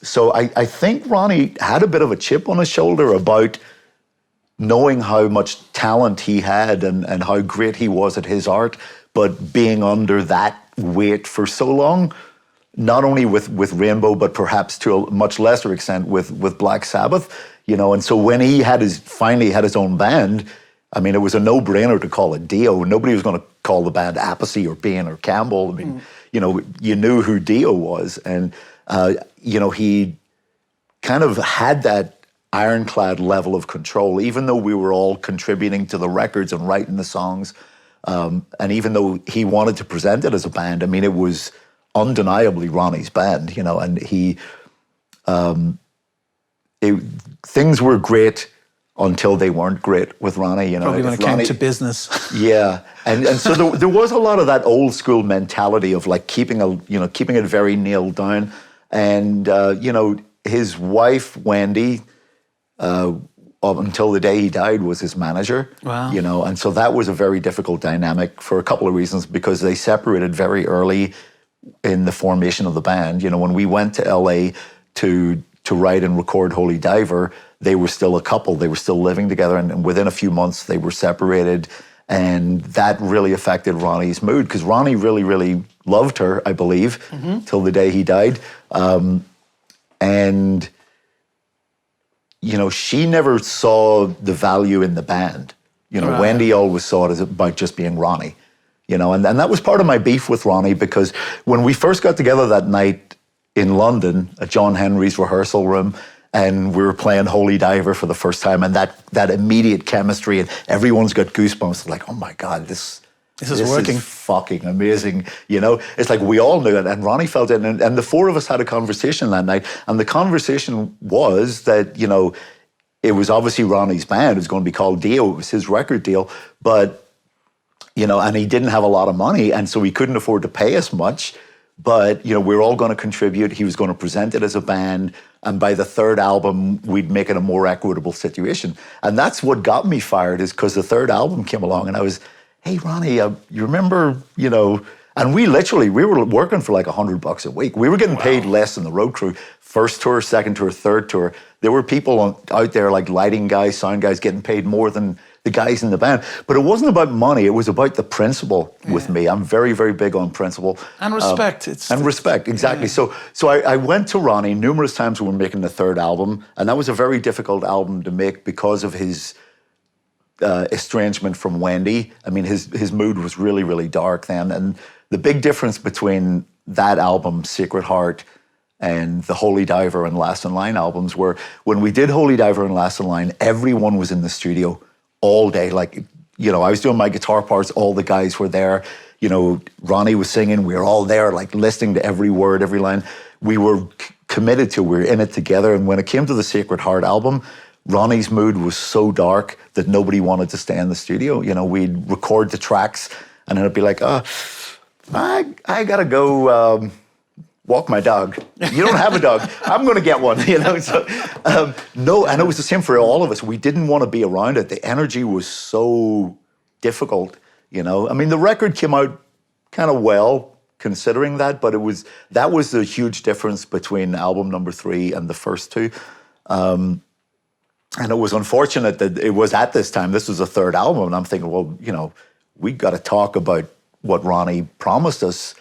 So I think Ronnie had a bit of a chip on his shoulder about knowing how much talent he had and how great he was at his art, but being under that weight for so long, not only with Rainbow, but perhaps to a much lesser extent with Black Sabbath, And so when he finally had his own band, I mean, it was a no-brainer to call it Dio. Nobody was going to call the band Appice or Bain or Campbell. I mean, you knew who Dio was, and he kind of had that ironclad level of control, even though we were all contributing to the records and writing the songs, and even though he wanted to present it as a band. I mean, it was undeniably Ronnie's band, and things were great until they weren't great with Ronnie. Probably when it came to business. Yeah, and so there was a lot of that old school mentality of like keeping it very nailed down, and his wife Wendy, up until the day he died, was his manager. Wow. And so that was a very difficult dynamic for a couple of reasons, because they separated very early in the formation of the band. When we went to LA to write and record Holy Diver, they were still a couple. They were still living together, and within a few months they were separated, and that really affected Ronnie's mood, because Ronnie really, really loved her, I believe, till the day he died. And she never saw the value in the band. Wendy always saw it as about just being Ronnie. And that was part of my beef with Ronnie, because when we first got together that night in London at John Henry's rehearsal room, and we were playing Holy Diver for the first time, and that immediate chemistry, and everyone's got goosebumps, like, oh my God, this is working. Is fucking amazing. It's like we all knew it, and Ronnie felt it, and the four of us had a conversation that night, and the conversation was that, it was obviously Ronnie's band. It was going to be called Dio. It was his record deal, but and he didn't have a lot of money, and so he couldn't afford to pay us much. But, we're all going to contribute. He was going to present it as a band. And by the third album, we'd make it a more equitable situation. And that's what got me fired, is because the third album came along and I was, hey, Ronnie, you remember, and we were working for like $100 a week. We were getting paid less than the road crew. First tour, second tour, third tour. There were people out there like lighting guys, sound guys, getting paid more than the guys in the band. But it wasn't about money. It was about the principle with me. I'm very, very big on principle. And respect. Respect, exactly. Yeah. So I went to Ronnie numerous times when we were making the third album, and that was a very difficult album to make because of his estrangement from Wendy. I mean, his mood was really, really dark then. And the big difference between that album, Sacred Heart, and the Holy Diver and Last in Line albums were, when we did Holy Diver and Last in Line, everyone was in the studio all day. Like, I was doing my guitar parts, all the guys were there. Ronnie was singing, we were all there, like listening to every word, every line. We were committed to, we were in it together. And when it came to the Sacred Heart album, Ronnie's mood was so dark that nobody wanted to stay in the studio. We'd record the tracks and it'd be like, I gotta go walk my dog. You don't have a dog. I'm going to get one, So, no, and it was the same for all of us. We didn't want to be around it. The energy was so difficult, I mean, the record came out kind of well, considering that, but that was the huge difference between album number 3 and the first two. And it was unfortunate that it was at this time, this was the third album, and I'm thinking, well, we got to talk about what Ronnie promised us,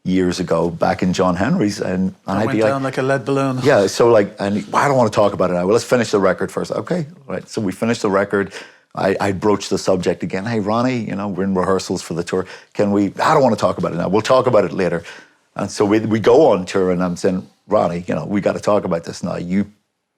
years ago back in John Henry's, and I'd Went be down like a lead balloon. yeah, so like, and I don't want to talk about it now. Well, let's finish the record first. Okay, right. So we finished the record. I broached the subject again. Hey, Ronnie, you know, we're in rehearsals for the tour. Can we? I don't want to talk about it now. We'll talk about it later. And so we go on tour, and I'm saying, Ronnie, you know, we got to talk about this now. You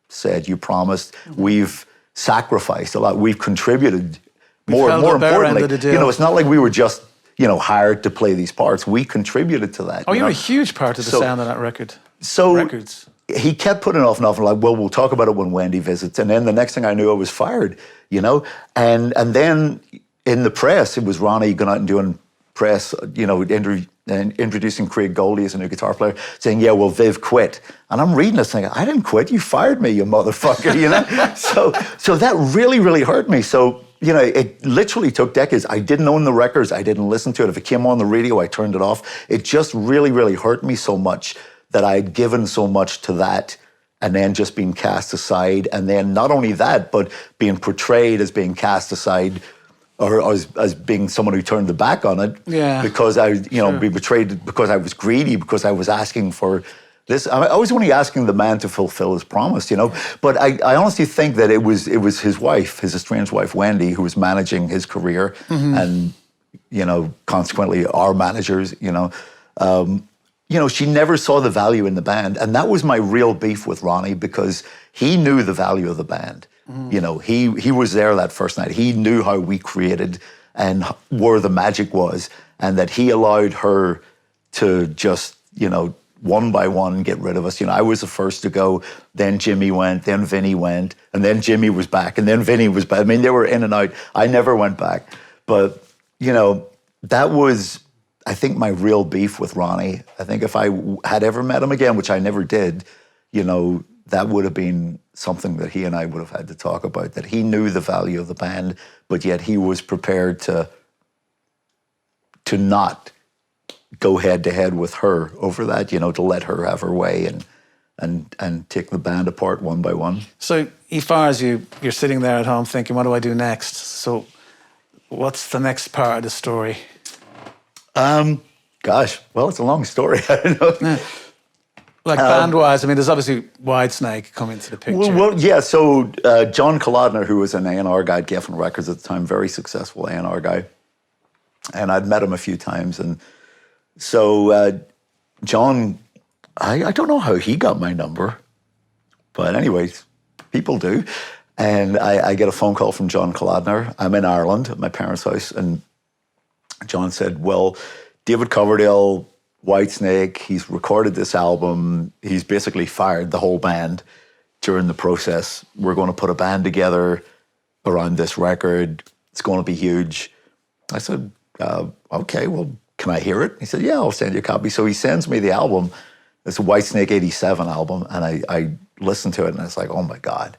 said, you promised. We've sacrificed a lot. We've contributed more. held More up our end importantly, of the deal. you know, it's not like we were just, you know, hired to play these parts. We contributed to that. Oh, you you're know? a huge part of the So- sound of that record. So Records. he kept putting it off and off, and like, well, we'll talk about it when Wendy visits. And then the next thing I knew, I was fired, you know? And then in the press, it was Ronnie going out and doing press, you know, introducing Craig Goldie as a new guitar player, saying, yeah, well, Viv quit. And I'm reading this thinking, I didn't quit, you fired me, you motherfucker, you know? So that really, really hurt me. So, you know, it literally took decades. I didn't own the records, I didn't listen to it. If it came on the radio, I turned it off. It just really, really hurt me so much that I had given so much to that, and then just being cast aside. And then not only that, but being portrayed as being cast aside, or as being someone who turned the back on it. Yeah. Because I, you know, be betrayed because I was greedy, because I was asking for this. I was only asking the man to fulfill his promise, you know. But I honestly think that it was his wife, his estranged wife, Wendy, who was managing his career, and, you know, consequently our managers, you know. You know, she never saw the value in the band. And that was my real beef with Ronnie, because he knew the value of the band. You know, he was there that first night. He knew how we created and where the magic was, and that he allowed her to just, you know, one by one get rid of us. You know, I was the first to go, then Jimmy went, then Vinny went, and then Jimmy was back, and then Vinny was back. I mean, they were in and out. I never went back. But, you know, that was, I think, my real beef with Ronnie. I think if I had ever met him again, which I never did, you know, that would have been something that he and I would have had to talk about, that he knew the value of the band, but yet he was prepared to not go head to head with her over that, you know, to let her have her way and take the band apart one by one. So he fires you, you're sitting there at home thinking, what do I do next? So what's the next part of the story? Gosh, well, it's a long story. I don't know. Yeah. Like band-wise, I mean, there's obviously Whitesnake come into the picture. Well, yeah, so John Kolodner, who was an A&R guy at Geffen Records at the time, very successful A&R guy, and I'd met him a few times, and so John, I don't know how he got my number, but anyways, people do, and I get a phone call from John Kolodner. I'm in Ireland at my parents' house, and John said, well, David Coverdale, Whitesnake, he's recorded this album. He's basically fired the whole band during the process. We're going to put a band together around this record. It's going to be huge. I said, okay, well, can I hear it? He said, yeah, I'll send you a copy. So he sends me the album. It's a Whitesnake 87 album. And I listened to it and it's like, oh my God,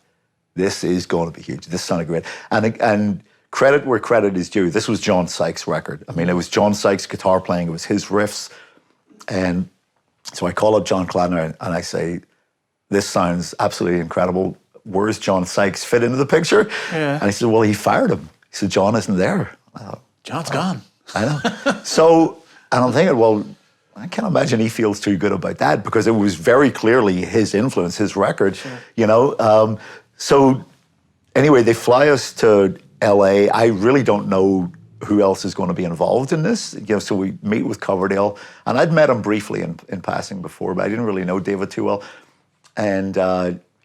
this is going to be huge. This sounded great. And credit where credit is due. This was John Sykes' record. I mean, it was John Sykes' guitar playing. It was his riffs. And so I call up John Kolodner and I say, this sounds absolutely incredible. Where's John Sykes fit into the picture? Yeah. And he said, well, he fired him. He said, John isn't there. I thought, John's gone. I know. So, and I'm thinking, well, I can't imagine he feels too good about that, because it was very clearly his influence, his record, you know. So anyway, they fly us to LA. I really don't know who else is going to be involved in this. You know, so we meet with Coverdale, and I'd met him briefly in passing before, but I didn't really know David too well. And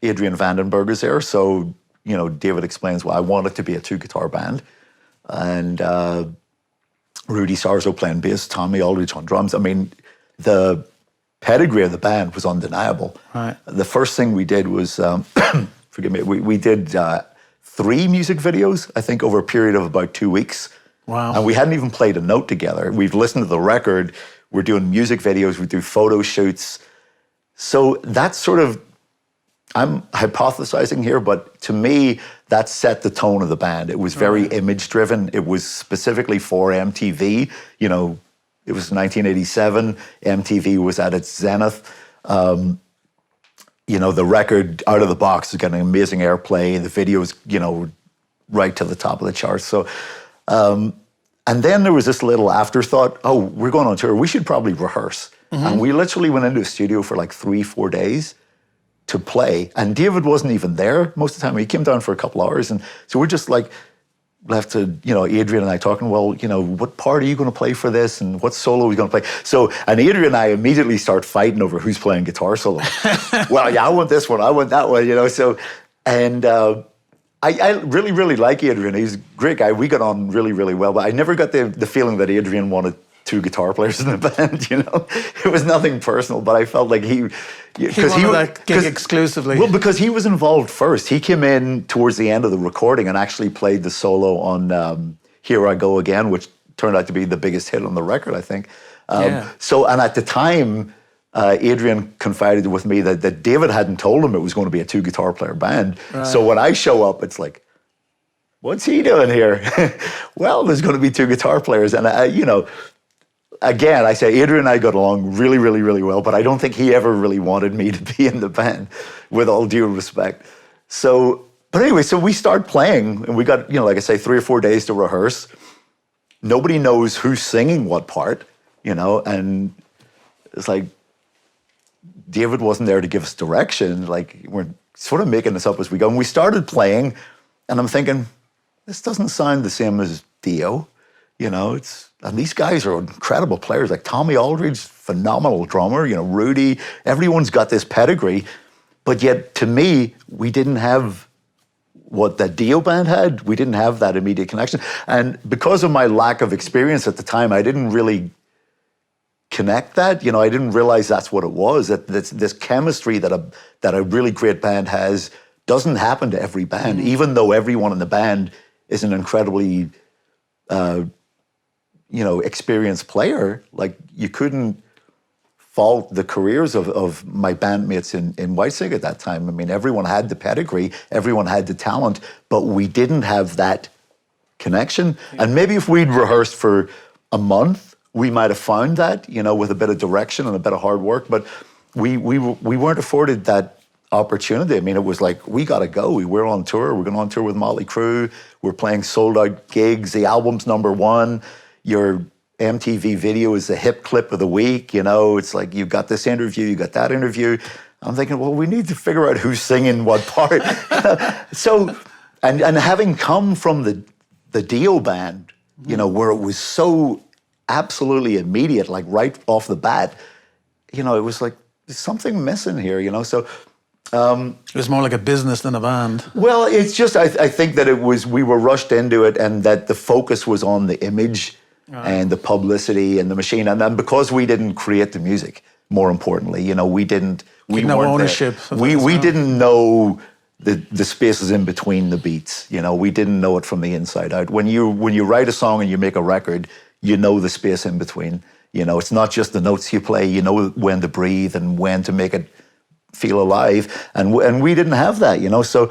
Adrian Vandenberg is there, so, you know, David explains, well, I want it to be a 2-guitar band. And Rudy Sarzo playing bass, Tommy Aldridge on drums. I mean, the pedigree of the band was undeniable. Right. The first thing we did was, forgive me, we did 3 music videos, I think, over a period of about 2 weeks. Wow. And we hadn't even played a note together. We've listened to the record. We're doing music videos. We do photo shoots. So that's sort of, I'm hypothesizing here, but to me, that set the tone of the band. It was very image-driven. It was specifically for MTV. You know, it was 1987. MTV was at its zenith. You know, the record out of the box was getting amazing airplay. The videos, you know, right to the top of the charts. So And then there was this little afterthought, oh, we're going on tour, we should probably rehearse. And we literally went into a studio for like 3-4 days to play. And David wasn't even there most of the time. He came down for a couple hours. And so we're just like left to, Adrian and I talking, well, what part are you going to play for this? And what solo are we going to play? So, and Adrian and I immediately start fighting over who's playing guitar solo. Well, yeah, I want this one, I want that one, so, and I really, really like Adrian. He's a great guy. We got on really, really well, but I never got the feeling that Adrian wanted 2 guitar players in the band, It was nothing personal, but I felt like he wanted that gig exclusively. Well, because he was involved first. He came in towards the end of the recording and actually played the solo on Here I Go Again, which turned out to be the biggest hit on the record, I think. So, and at the time, Adrian confided with me that David hadn't told him it was going to be a 2 guitar player band. Right. So when I show up, it's like, what's he doing here? Well, there's going to be 2 guitar players. And, again, I say Adrian and I got along really, really, really well, but I don't think he ever really wanted me to be in the band, with all due respect. So, but anyway, so we start playing, and we got, like I say, 3 or 4 days to rehearse. Nobody knows who's singing what part, and it's like, David wasn't there to give us direction. Like, we're sort of making this up as we go. And we started playing, and I'm thinking, this doesn't sound the same as Dio. And these guys are incredible players. Like Tommy Aldridge, phenomenal drummer. Rudy. Everyone's got this pedigree, but yet to me, we didn't have what that Dio band had. We didn't have that immediate connection, and because of my lack of experience at the time, I didn't really connect that. I didn't realize that's what it was. That this chemistry that a really great band has doesn't happen to every band, even though everyone in the band is an incredibly experienced player. Like, you couldn't fault the careers of my bandmates in Whitesnake at that time. I mean, everyone had the pedigree, everyone had the talent, but we didn't have that connection. And maybe if we'd rehearsed for a month, we might have found that, with a bit of direction and a bit of hard work, but we weren't afforded that opportunity. I mean, it was like, we got to go. We're on tour. We're going on tour with Motley Crue. We're playing sold out gigs. The album's #1. Your MTV video is the hip clip of the week. It's like, you got this interview, you got that interview. I'm thinking, well, we need to figure out who's singing what part. So, and having come from the Dio band, where it was so absolutely immediate, like right off the bat, it was like, there's something missing here, So it was more like a business than a band. Well, it's just, I think that we were rushed into it, and that the focus was on the image and the publicity and the machine. And then because we didn't create the music, more importantly, we didn't, we no weren't ownership. We didn't know the spaces in between the beats. We didn't know it from the inside out. When you write a song and you make a record, you know the space in between. It's not just the notes you play. You know when to breathe and when to make it feel alive. And we didn't have that. So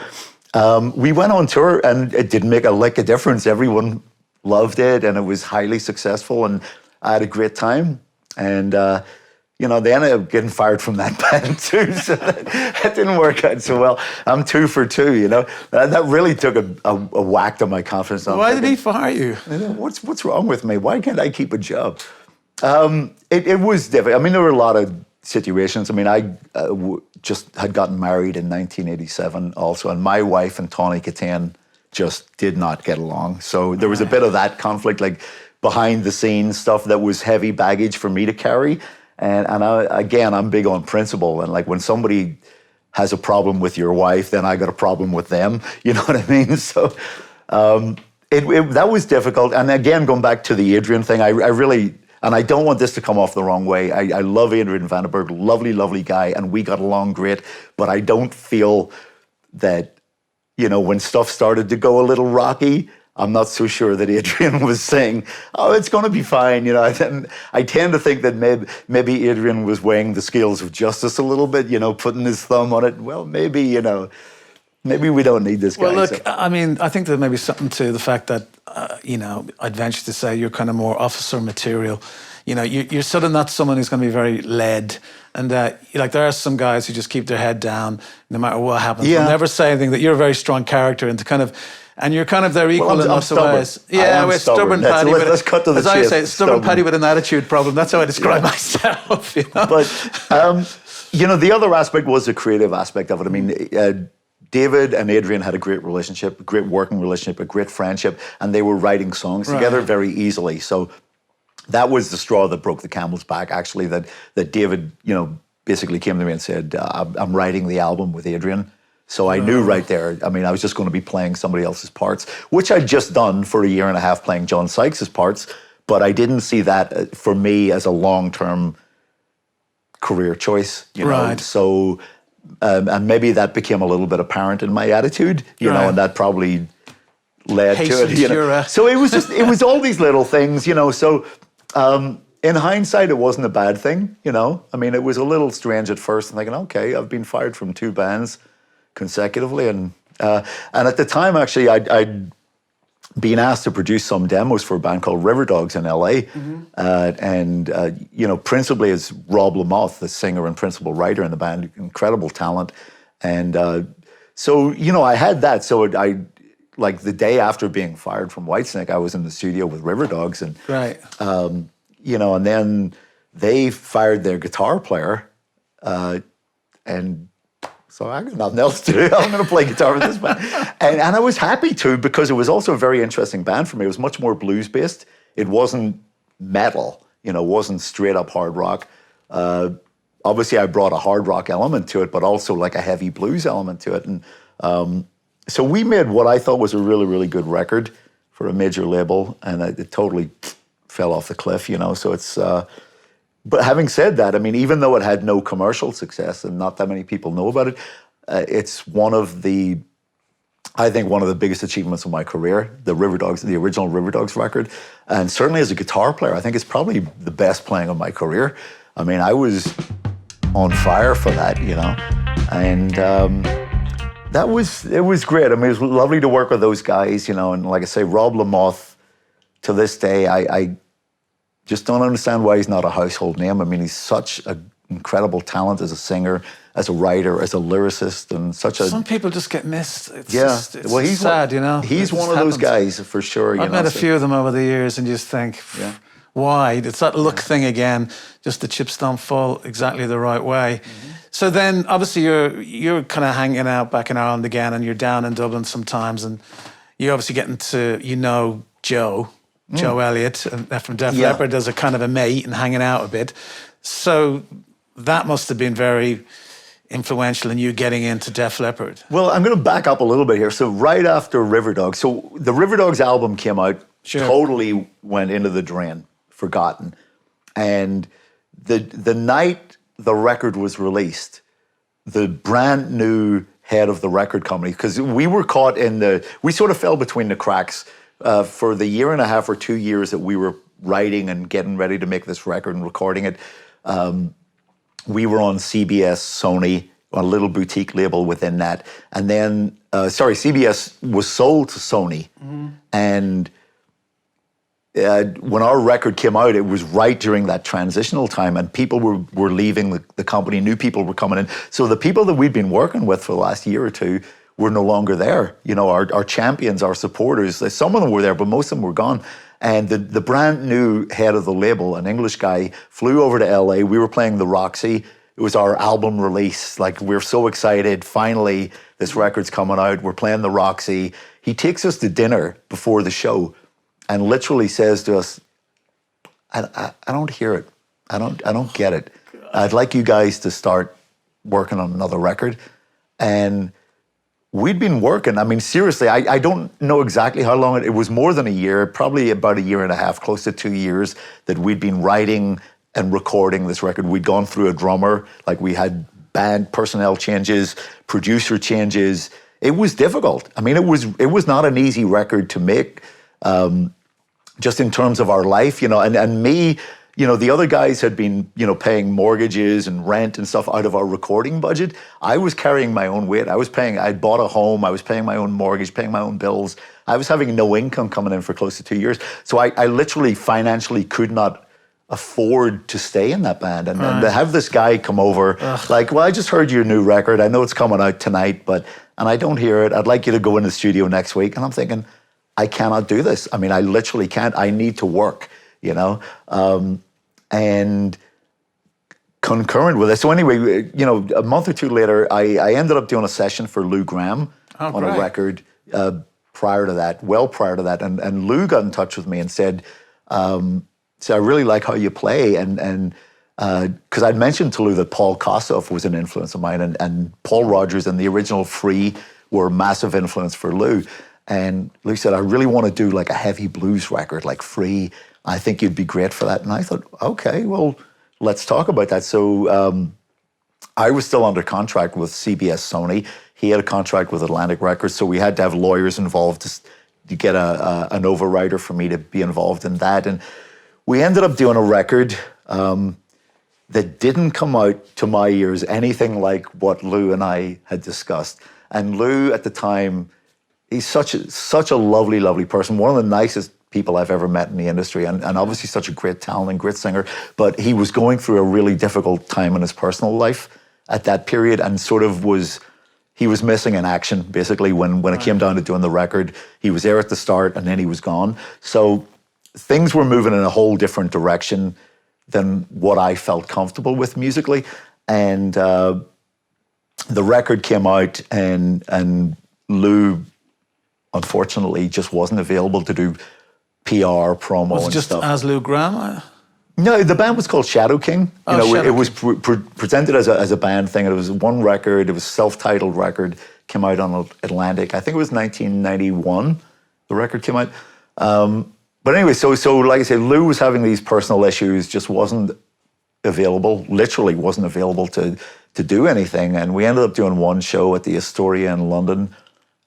we went on tour, and it didn't make a lick of difference. Everyone loved it, and it was highly successful, and I had a great time. And they ended up getting fired from that band too, so that didn't work out so well. I'm 2 for 2, That really took a whack to my confidence. Why did he fire you? What's wrong with me? Why can't I keep a job? It was difficult. I mean, there were a lot of situations. I mean, I just had gotten married in 1987 also, and my wife and Tawny Katane just did not get along. So there was a bit of that conflict, like behind the scenes stuff that was heavy baggage for me to carry. And I'm big on principle. And like, when somebody has a problem with your wife, then I got a problem with them. You know what I mean? So that was difficult. And again, going back to the Adrian thing, I really, and I don't want this to come off the wrong way, I love Adrian Vandenberg, lovely, lovely guy, and we got along great. But I don't feel that, when stuff started to go a little rocky, I'm not so sure that Adrian was saying, oh, it's going to be fine. I tend to think that maybe Adrian was weighing the scales of justice a little bit, putting his thumb on it. Well, maybe, maybe we don't need this guy. Well, look, I mean, I think there may be something to the fact that, I'd venture to say you're kind of more officer material. you know, you're sort of not someone who's going to be very led. And like there are some guys who just keep their head down no matter what happens. Yeah. They'll never say anything. That you're a very strong character, and to kind of, and you're kind of their equal I'm enough stubborn. ways. Yeah, we're stubborn Paddy. Let's cut to the as I chase. say, stubborn Paddy with an attitude problem. That's how I describe myself. You know? But you know, the other aspect was the creative aspect of it. I mean, David and Adrian had a great relationship, a great working relationship, a great friendship, and they were writing songs together very easily. So that was the straw that broke the camel's back, actually, that David, you know, basically came to me and said, I'm writing the album with Adrian. So I knew right there, I mean, I was just going to be playing somebody else's parts, which I'd just done for a year and a half playing John Sykes's parts, but I didn't see that for me as a long-term career choice, you know. So, and maybe that became a little bit apparent in my attitude, you know, and that probably led to it. You know? So it was just, it was all these little things, you know. So in hindsight, it wasn't a bad thing, you know. I mean, it was a little strange at first, and thinking, okay, I've been fired from 2 bands consecutively, and at the time, actually, I'd been asked to produce some demos for a band called River Dogs in LA, and you know, principally as Rob Lamoth, the singer and principal writer in the band, incredible talent, and so you know, I had that. So I like the day after being fired from Whitesnake, I was in the studio with River Dogs, and you know, and then they fired their guitar player, and so I got nothing else to do. I'm going to play guitar with this band. And I was happy to, because it was also a very interesting band for me. It was much more blues-based. It wasn't metal, you know, it wasn't straight-up hard rock. Obviously, I brought a hard rock element to it, but also like a heavy blues element to it. And so we made what I thought was a really, really good record for a major label, and it totally fell off the cliff, you know. So it's... But having said that, I mean, even though it had no commercial success and not that many people know about it, it's one of the, I think, one of the biggest achievements of my career, the River Dogs, the original River Dogs record. And certainly as a guitar player, I think it's probably the best playing of my career. I mean, I was on fire for that, you know, and it was great. I mean, it was lovely to work with those guys, you know, and like I say, Rob Lamoth, to this day, I just don't understand why he's not a household name. I mean, he's such an incredible talent as a singer, as a writer, as a lyricist, and such a... Some people just get missed. It's well, he's sad, you know. He's one of those guys, for sure. I've met a few of them over the years, and you just think, why? It's that luck thing again, just the chips don't fall exactly the right way. So then, obviously, you're kind of hanging out back in Ireland again, and you're down in Dublin sometimes, and you're obviously getting to, you know, Joe Elliott from Def Leppard as a kind of a mate and hanging out a bit. So that must have been very influential in you getting into Def Leppard. Well, I'm going to back up a little bit here. So right after River Dogs, so the River Dogs album came out, totally went into the drain, forgotten. And the night the record was released, the brand new head of the record company, because we were caught we sort of fell between the cracks. For the year and a half or 2 years that we were writing and getting ready to make this record and recording it, we were on CBS, Sony, on a little boutique label within that. And then, CBS was sold to Sony. And when our record came out, it was right during that transitional time, and people were leaving the company, new people were coming in. So the people that we'd been working with for the last year or two were no longer there. You know, our champions, our supporters, some of them were there, but most of them were gone. And the brand new head of the label, an English guy, flew over to LA. We were playing the Roxy. It was our album release. Like, we're so excited. Finally, this record's coming out. We're playing the Roxy. He takes us to dinner before the show and literally says to us, I don't hear it. I don't get it. I'd like you guys to start working on another record. And we'd been working. I mean, seriously, I don't know exactly how long it was. More than a year, probably about a year and a half, close to 2 years, that we'd been writing and recording this record. We'd gone through a drummer, like we had band personnel changes, producer changes. It was difficult. I mean, it was not an easy record to make, just in terms of our life, you know, and me. You know, the other guys had been, you know, paying mortgages and rent and stuff out of our recording budget. I was carrying my own weight. I'd bought a home. I was paying my own mortgage, paying my own bills. I was having no income coming in for close to 2 years. So I literally financially could not afford to stay in that band. And to have this guy come over, like, well, I just heard your new record. I know it's coming out tonight, and I don't hear it. I'd like you to go in the studio next week. And I'm thinking, I cannot do this. I mean, I literally can't. I need to work, you know? And concurrent with it. So anyway, you know, a month or two later, I ended up doing a session for Lou Gramm on a record prior to that. And Lou got in touch with me and said, I really like how you play. And because I'd mentioned to Lou that Paul Kossoff was an influence of mine, and Paul Rodgers and the original Free were a massive influence for Lou. And Lou said, I really want to do like a heavy blues record like Free. I think you'd be great for that. And I thought, okay, well, let's talk about that. So I was still under contract with CBS Sony. He had a contract with Atlantic Records, so we had to have lawyers involved to get an overrider for me to be involved in that. And we ended up doing a record that didn't come out to my ears anything like what Lou and I had discussed. And Lou at the time, he's such a lovely, lovely person, one of the nicest people I've ever met in the industry, and obviously such a great talent and great singer, but he was going through a really difficult time in his personal life at that period, and he was missing in action, basically, when it came down to doing the record. He was there at the start, and then he was gone. So things were moving in a whole different direction than what I felt comfortable with musically, and the record came out, and Lou, unfortunately, just wasn't available to do PR, promo, Was it and just stuff. as Lou Gramm? No, the band was called Shadow King. Shadow it was presented as a band thing. It was one record. It was a self-titled record. Came out on Atlantic. I think it was 1991. The record came out. But anyway, so like I said, Lou was having these personal issues. Just wasn't available. Literally wasn't available to do anything. And we ended up doing one show at the Astoria in London.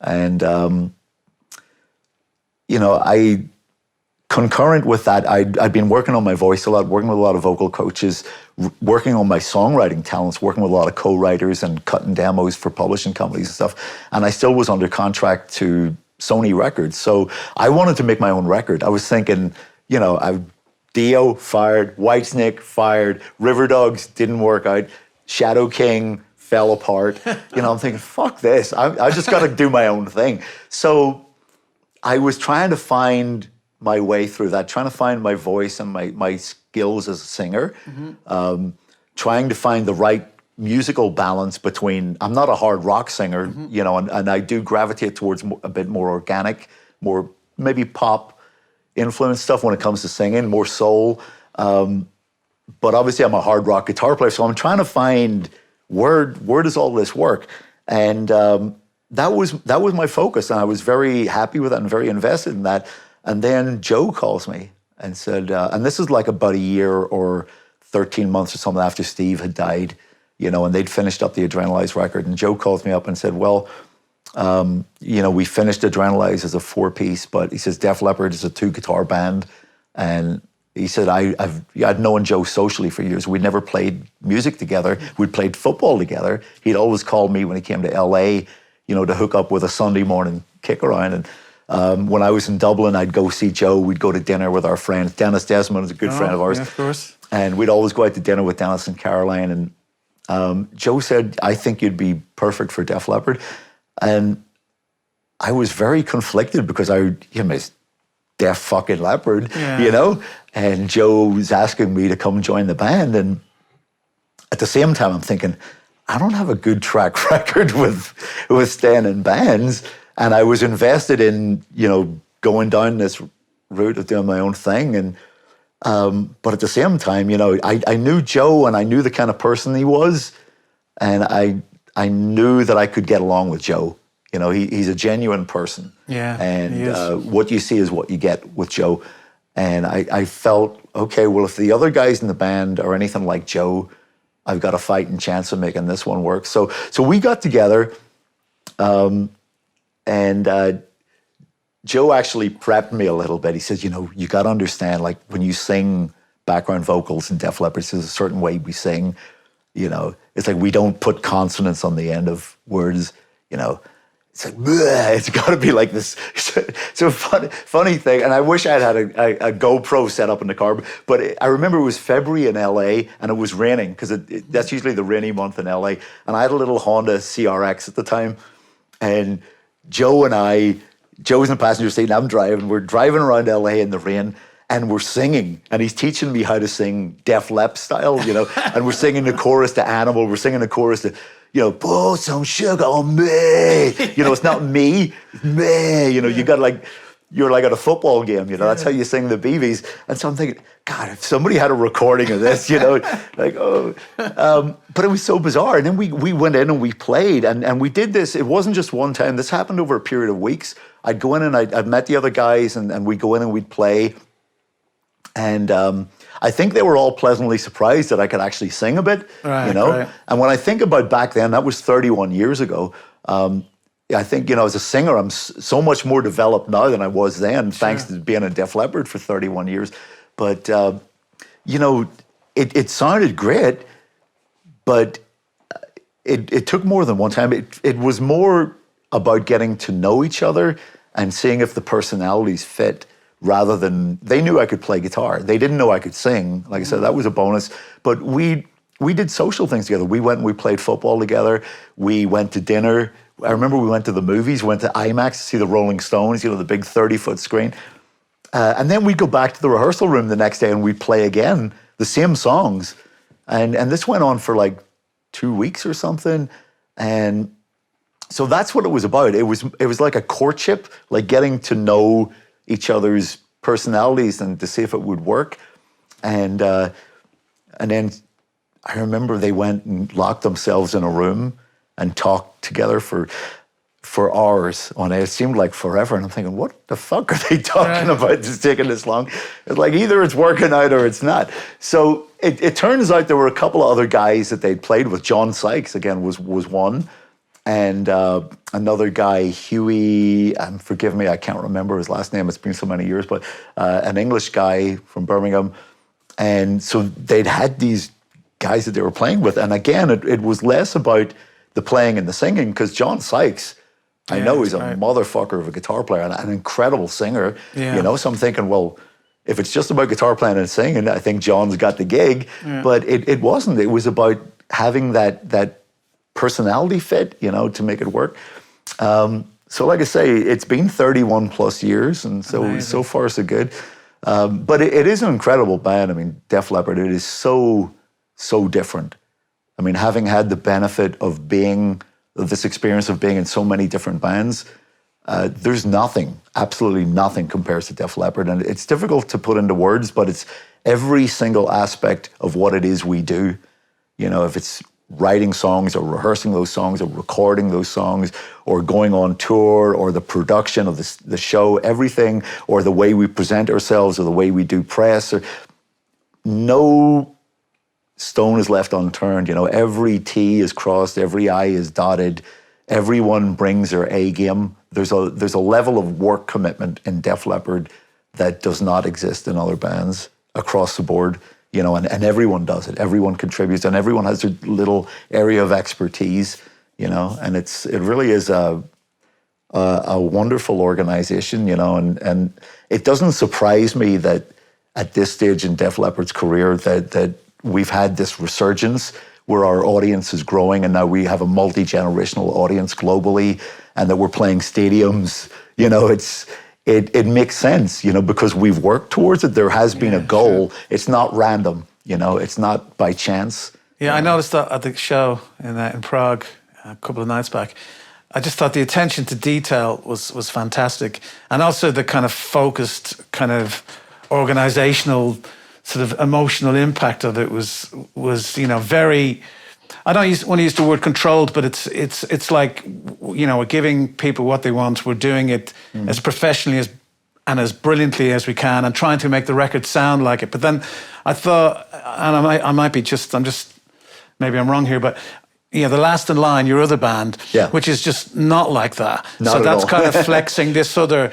And you know, concurrent with that, I'd been working on my voice a lot, working with a lot of vocal coaches, working on my songwriting talents, working with a lot of co-writers and cutting demos for publishing companies and stuff. And I still was under contract to Sony Records. So I wanted to make my own record. I was thinking, you know, Dio fired, Whitesnake fired, River Dogs didn't work out, Shadow King fell apart. You know, I'm thinking, fuck this. I just got to do my own thing. So I was trying to find my way through that, trying to find my voice and my skills as a singer, trying to find the right musical balance between, I'm not a hard rock singer, you know, and I do gravitate towards a bit more organic, more maybe pop influence stuff when it comes to singing, more soul. But obviously I'm a hard rock guitar player, so I'm trying to find where does all this work? And that was my focus, and I was very happy with that and very invested in that. And then Joe calls me and said, and this is like about a year or 13 months or something after Steve had died, you know, and they'd finished up the Adrenalize record. And Joe calls me up and said, well, you know, we finished Adrenalize as a 4-piece, but he says Def Leppard is a 2-guitar band. And he said, I'd known Joe socially for years. We'd never played music together. We'd played football together. He'd always called me when he came to LA, you know, to hook up with a Sunday morning kick around. And when I was in Dublin, I'd go see Joe. We'd go to dinner with our friends. Dennis Desmond is a good friend of ours. Yeah, of course. And we'd always go out to dinner with Dennis and Caroline. And Joe said, I think you'd be perfect for Def Leppard. And I was very conflicted because it's Def fucking Leppard, you know? And Joe was asking me to come join the band. And at the same time, I'm thinking, I don't have a good track record with staying in bands. And I was invested in, you know, going down this route of doing my own thing. And but at the same time, you know, I knew Joe and I knew the kind of person he was. And I knew that I could get along with Joe. You know, he's a genuine person. Yeah, and he is. What you see is what you get with Joe. And I felt, okay, well, if the other guys in the band are anything like Joe, I've got a fighting chance of making this one work. So we got together, and Joe actually prepped me a little bit. He says, you know, you got to understand, like when you sing background vocals in Def Leppard, there's a certain way we sing. You know, it's like we don't put consonants on the end of words. You know, it's like, bleh, it's got to be like this. So funny thing, and I wish I had a GoPro set up in the car, but I remember it was February in LA, and it was raining, because that's usually the rainy month in LA, and I had a little Honda CRX at the time, and Joe's in the passenger seat, and I'm driving. We're driving around LA in the rain, and we're singing, and he's teaching me how to sing Def Leppard style, and we're singing the chorus to Animal, we're singing the chorus to, pour some sugar on me. It's not me, it's me. You got you're like at a football game, that's how you sing the BBs. And so I'm thinking, God, if somebody had a recording of this, but it was so bizarre. And then we went in and we played, and we did this. It wasn't just one time. This happened over a period of weeks. I'd go in and I'd met the other guys, and we'd go in and we'd play. And I think they were all pleasantly surprised that I could actually sing a bit, Right. And when I think about back then, that was 31 years ago. I think, as a singer, I'm so much more developed now than I was then, thanks to being in Def Leppard for 31 years. But, it sounded great, but it took more than one time. It was more about getting to know each other and seeing if the personalities fit, rather than, they knew I could play guitar. They didn't know I could sing. Like I said, that was a bonus. But we did social things together. We went and we played football together. We went to dinner. I remember we went to the movies, went to IMAX to see the Rolling Stones, the big 30-foot screen. And then we'd go back to the rehearsal room the next day and we'd play again, the same songs. And this went on for like 2 weeks or something. And so that's what it was about. It was like a courtship, like getting to know each other's personalities and to see if it would work. And then I remember they went and locked themselves in a room and talked together for hours on it. It seemed like forever. And I'm thinking, what the fuck are they talking about? It's taking this long. It's like either it's working out or it's not. So it turns out there were a couple of other guys that they'd played with. John Sykes, again, was one. And another guy, Huey, forgive me, I can't remember his last name. It's been so many years, but an English guy from Birmingham. And so they'd had these guys that they were playing with. And again, it was less about the playing and the singing, because John Sykes, I know he's a motherfucker of a guitar player and an incredible singer, So I'm thinking, well, if it's just about guitar playing and singing, I think John's got the gig. Yeah. But it wasn't. It was about having that personality fit, to make it work. So like I say, it's been 31 plus years, and so far so good. But it is an incredible band. I mean, Def Leppard, it is so different. I mean, having had the benefit of this experience of being in so many different bands, there's nothing, absolutely nothing compares to Def Leppard. And it's difficult to put into words, but it's every single aspect of what it is we do. If it's writing songs or rehearsing those songs or recording those songs or going on tour or the production of the show, everything, or the way we present ourselves or the way we do press, or no stone is left unturned. Every T is crossed, every I is dotted, everyone brings their A game. There's a level of work commitment in Def Leppard that does not exist in other bands across the board. And everyone does it. Everyone contributes, and everyone has their little area of expertise. And it really is a wonderful organization. And it doesn't surprise me that at this stage in Def Leppard's career that we've had this resurgence where our audience is growing, and now we have a multi-generational audience globally, and that we're playing stadiums. It makes sense, because we've worked towards it. There has been a goal. Sure. It's not random, it's not by chance. Yeah, I noticed that at the show in Prague a couple of nights back. I just thought the attention to detail was fantastic, and also the kind of focused, kind of organizational, sort of emotional impact of it was very. I don't want to use the word controlled, but it's like, we're giving people what they want. We're doing it as professionally and as brilliantly as we can, and trying to make the record sound like it. But then I thought, and I'm just maybe I'm wrong here, but the Last in Line, your other band, which is just not like that. Not so at that's all. kind of flexing this other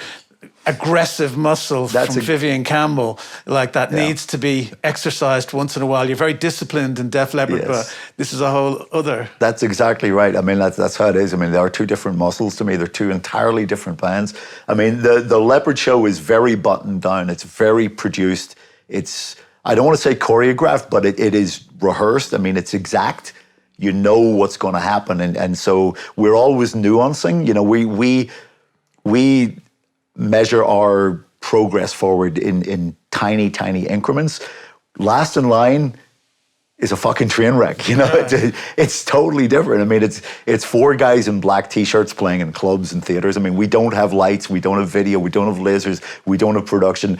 aggressive muscle from Vivian Campbell, like that needs to be exercised once in a while. You're very disciplined in Def Leppard, but this is a whole other. That's exactly right. I mean, that's how it is. I mean, there are two different muscles to me. They're two entirely different bands. I mean, the Leppard show is very buttoned down. It's very produced. It's, I don't want to say choreographed, but it is rehearsed. I mean, it's exact. You know what's going to happen. And so we're always nuancing. You know, we measure our progress forward in tiny, tiny increments. Last in Line is a fucking train wreck, you know? Right. It's totally different. I mean, it's four guys in black T-shirts playing in clubs and theaters. I mean, we don't have lights, we don't have video, we don't have lasers, we don't have production.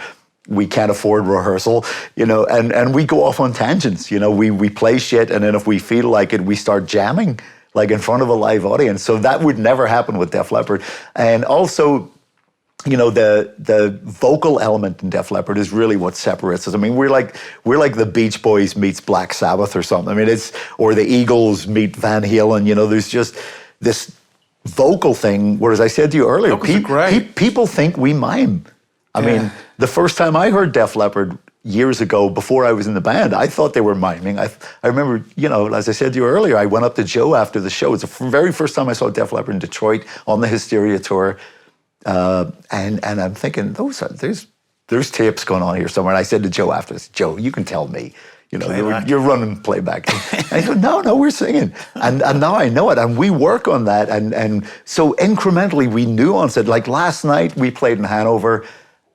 We can't afford rehearsal, you know, and we go off on tangents, you know, we play shit, and then if we feel like it, we start jamming, like in front of a live audience. So that would never happen with Def Leppard. And also, you know, the vocal element in Def Leppard is really what separates us. I mean, we're like the Beach Boys meets Black Sabbath or something. I mean, or the Eagles meet Van Halen. You know, there's just this vocal thing. Whereas I said to you earlier, people think we mime. I mean, the first time I heard Def Leppard years ago, before I was in the band, I thought they were miming. I remember, you know, as I said to you earlier, I went up to Joe after the show. It's the very first time I saw Def Leppard in Detroit on the Hysteria tour. And I'm thinking, there's tapes going on here somewhere. And I said to Joe after this, Joe, you can tell me, you know, you're running playback. And he said, no, we're singing. And now I know it. And we work on that. And so incrementally we nuance it. Like last night we played in Hanover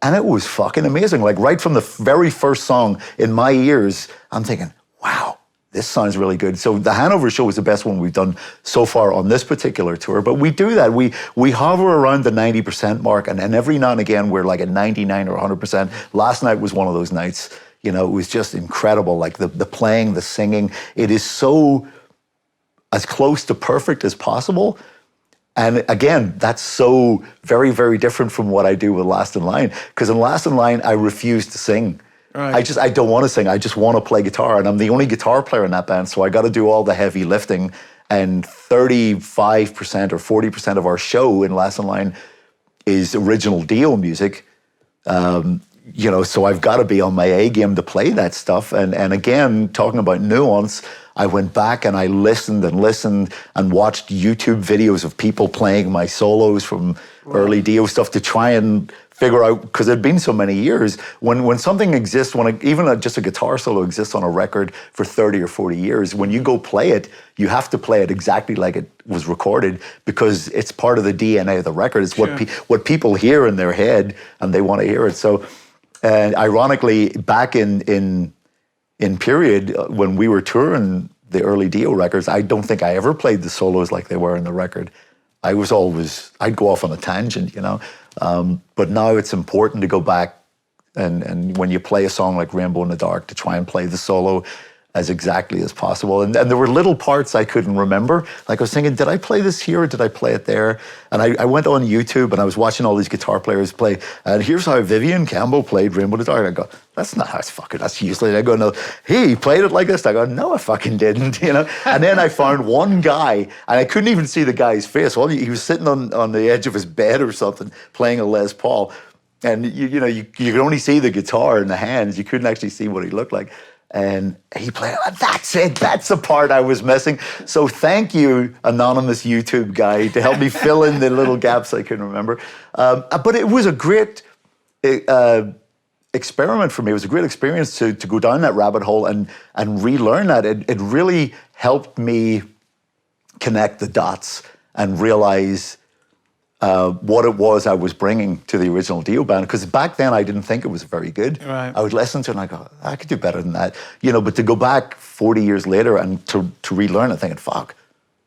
and it was fucking amazing. Like right from the very first song in my ears, I'm thinking, wow, this sounds really good. So the Hanover show was the best one we've done so far on this particular tour. But we do that. We hover around the 90% mark, and then every now and again we're like at 99 or 100%. Last night was one of those nights. You know, it was just incredible. Like the playing, the singing. It is so as close to perfect as possible. And again, that's so very, very different from what I do with Last in Line. Because in Last in Line, I refuse to sing. Right. I don't want to sing. I just want to play guitar. And I'm the only guitar player in that band, so I got to do all the heavy lifting. And 35% or 40% of our show in Last in Line is original Dio music. You know, so I've got to be on my A game to play that stuff. And again, talking about nuance, I went back and I listened and watched YouTube videos of people playing my solos from early Dio stuff to try and figure out, because it'd been so many years, when something exists, even just a guitar solo exists on a record for 30 or 40 years, when you go play it, you have to play it exactly like it was recorded, because it's part of the DNA of the record. It's what people hear in their head, and they want to hear it. So, ironically, back in period, when we were touring the early Dio records, I don't think I ever played the solos like they were in the record. I'd go off on a tangent, you know. But now it's important to go back and when you play a song like Rainbow in the Dark, to try and play the solo as exactly as possible. And there were little parts I couldn't remember. Like I was thinking, did I play this here or did I play it there? And I went on YouTube and I was watching all these guitar players play. And here's how Vivian Campbell played Rainbow in the Dark. I go, that's not how it's fucking, that's useless. I go, no, he played it like this. I go, no, I fucking didn't, you know? And then I found one guy, and I couldn't even see the guy's face. Well, he was sitting on the edge of his bed or something, playing a Les Paul. And you know, you could only see the guitar in the hands. You couldn't actually see what he looked like. And he played, that's it, that's the part I was missing. So thank you, anonymous YouTube guy, to help me fill in the little gaps I couldn't remember. But it was a great experiment for me. It was a great experience to go down that rabbit hole and relearn that. It really helped me connect the dots and realize what it was I was bringing to the original Dio band. Because back then I didn't think it was very good. Right. I would listen to it and I go, I could do better than that. You know, but to go back 40 years later and to relearn it, thinking, fuck,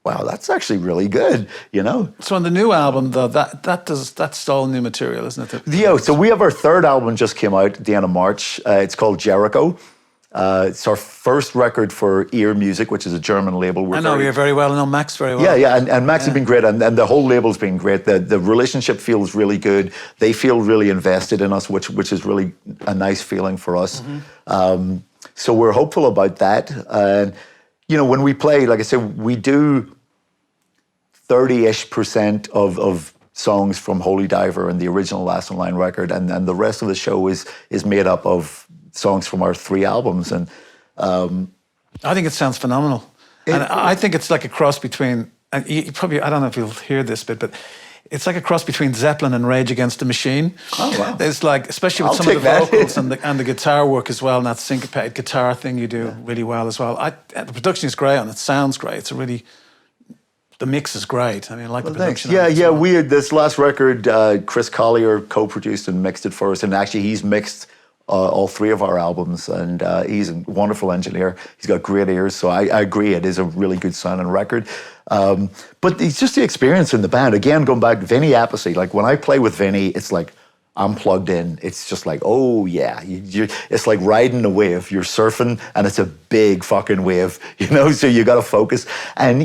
wow, that's actually really good, you know? So on the new album, though, that's all new material, isn't it? Yeah, so we have our third album just came out at the end of March. It's called Jericho. It's our first record for Ear Music, which is a German label. I know you very well. I know Max very well. Yeah, and Max has been great, and the whole label's been great. The relationship feels really good. They feel really invested in us, which is really a nice feeling for us. Mm-hmm. So we're hopeful about that. You know, when we play, like I said, we do 30-ish% of songs from Holy Diver and the original Last in Line record, and the rest of the show is made up of songs from our 3 albums. And I think it sounds phenomenal. And I think it's like a cross between, and you probably, I don't know if you'll hear this bit, but it's like a cross between Zeppelin and Rage Against the Machine. Oh, wow. It's like, especially with I'll some of the take that. vocals and the guitar work as well, and that syncopated guitar thing you do really well as well. The production is great and it sounds great. It's a really, the mix is great. I mean, I like the production. Yeah, on it as yeah. well. We had this last record. Chris Collier co-produced and mixed it for us, and actually he's mixed all 3 of our albums. And he's a wonderful engineer. He's got great ears, so I agree. It is a really good sounding record. But it's just the experience in the band. Again, going back, Vinny Appice. Like when I play with Vinny, it's like I'm plugged in. It's just like, oh yeah, it's like riding a wave. You're surfing, and it's a big fucking wave, you know. So you got to focus. And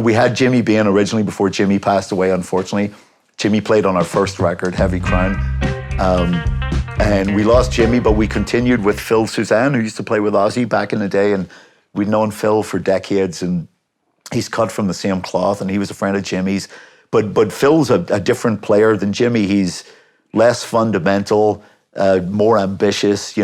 we had Jimmy Bain originally before Jimmy passed away. Unfortunately, Jimmy played on our first record, Heavy Crown, and we lost Jimmy, but we continued with Phil Suzanne, who used to play with Ozzy back in the day, and we'd known Phil for decades, and he's cut from the same cloth, and he was a friend of Jimmy's. But Phil's a different player than Jimmy. He's less fundamental, more ambitious,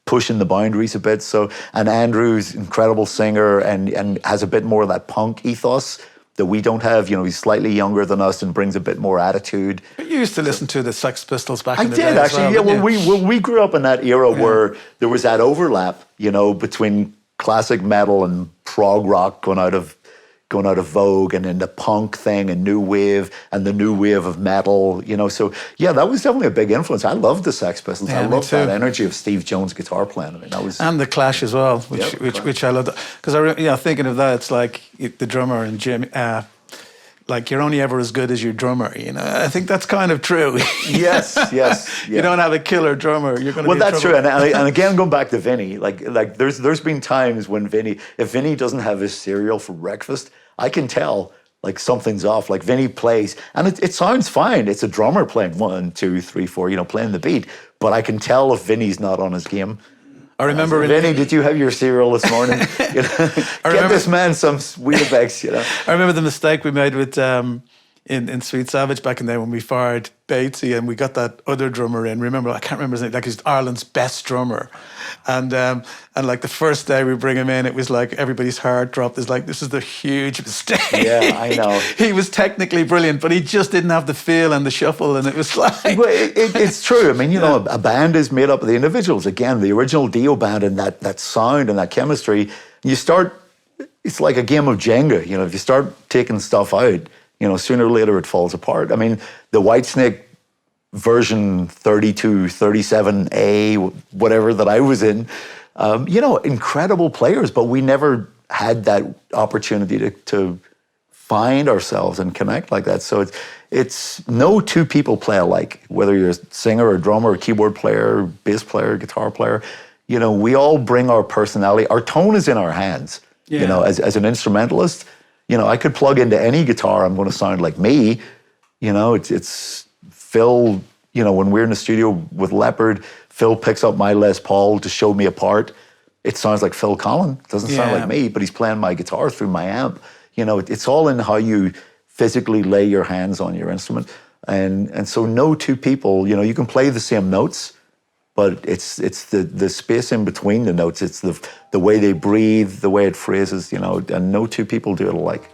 pushing the boundaries a bit. So, and Andrew's incredible singer and has a bit more of that punk ethos that we don't have. He's slightly younger than us and brings a bit more attitude. But you used to listen to the Sex Pistols back I in the did day actually. as well, We grew up in that era where there was that overlap, between classic metal and prog rock going out of vogue, and then the punk thing and new wave and the new wave of metal, So yeah, that was definitely a big influence. I loved the Sex Pistols. Yeah, I me loved too. that energy of Steve Jones guitar playing. I mean, that was And the Clash as well, which I loved. Because thinking of that, it's like the drummer and Jimmy, like you're only ever as good as your drummer. I think that's kind of true. yes. Yeah. You don't have a killer drummer, you're going to. Well, that's true. And again, going back to Vinny, like there's been times when if Vinny doesn't have his cereal for breakfast, I can tell like something's off. Like Vinny plays, and it sounds fine. It's a drummer playing 1, 2, 3, 4, playing the beat. But I can tell if Vinny's not on his game. I remember Vinny, did you have your cereal this morning? Get this man some Weetabix. I remember the mistake we made with in Sweet Savage back in there when we fired Batesy and we got that other drummer in. Remember, I can't remember his name. Like he's Ireland's best drummer, and like the first day we bring him in, it was like everybody's heart dropped. It's like this is the huge mistake. Yeah, I know. He was technically brilliant, but he just didn't have the feel and the shuffle, and it was like. Well, it's true. I mean, a band is made up of the individuals. Again, the original Dio band and that sound and that chemistry. You start. It's like a game of Jenga. If you start taking stuff out, sooner or later it falls apart. I mean, the Whitesnake version 32, 37A, whatever that I was in, incredible players, but we never had that opportunity to find ourselves and connect like that. So it's no 2 people play alike, whether you're a singer or drummer, or keyboard player, bass player, guitar player. We all bring our personality. Our tone is in our hands. As an instrumentalist, I could plug into any guitar. I'm going to sound like me. It's Phil. When we're in the studio with Leppard, Phil picks up my Les Paul to show me a part. It sounds like Phil Collin. It doesn't sound like me, but he's playing my guitar through my amp. It's all in how you physically lay your hands on your instrument. And so no 2 people, you can play the same notes, but it's the space in between the notes. It's the way they breathe, the way it phrases, and no 2 people do it alike.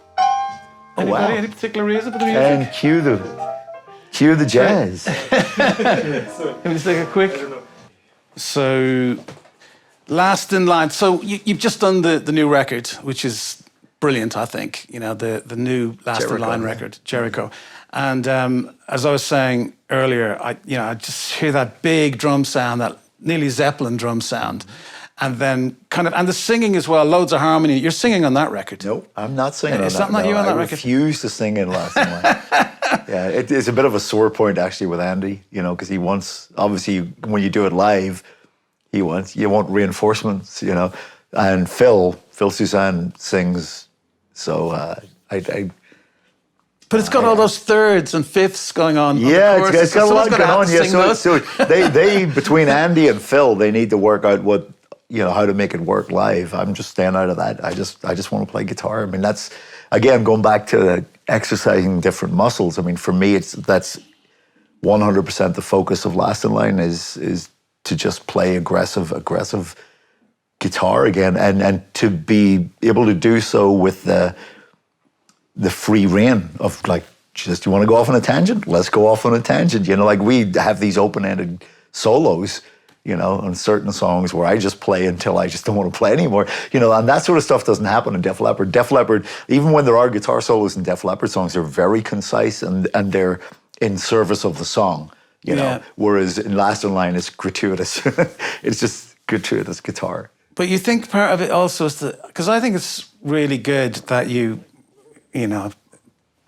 Anybody, any particular reason for the music? And cue the jazz. Can we just take a quick? So, Last in Line. So you've just done the new record, which is brilliant, I think. The new Last Jericho, in Line yeah. record, Jericho. And as I was saying earlier, I just hear that big drum sound, that nearly Zeppelin drum sound. And then and the singing as well, loads of harmony. You're singing on that record. Nope, I'm not singing on that. Is that not you on that record? I refuse to sing in Last in Line. Yeah, it's a bit of a sore point actually with Andy, because he wants, obviously when you do it live, you want reinforcements, and Phil Suzanne sings, so I But it's got all those thirds and fifths going on. Yeah, it's got a lot going on. Yeah, so those. they between Andy and Phil, they need to work out how to make it work live. I'm just staying out of that. I just want to play guitar. I mean, again, going back to exercising different muscles, I mean, for me, that's 100% the focus of Last in Line is to just play aggressive guitar again, and to be able to do so with the free rein of like, just, you want to go off on a tangent? Let's go off on a tangent. You know, like we have these open-ended solos, you know, on certain songs where I just play until I just don't want to play anymore. You know, and that sort of stuff doesn't happen in Def Leppard. Def Leppard, even when there are guitar solos in Def Leppard songs, they're very concise and they're in service of the song, you know. Whereas in Last in Line, it's gratuitous. It's just gratuitous guitar. But you think part of it also is because I think it's really good that you know,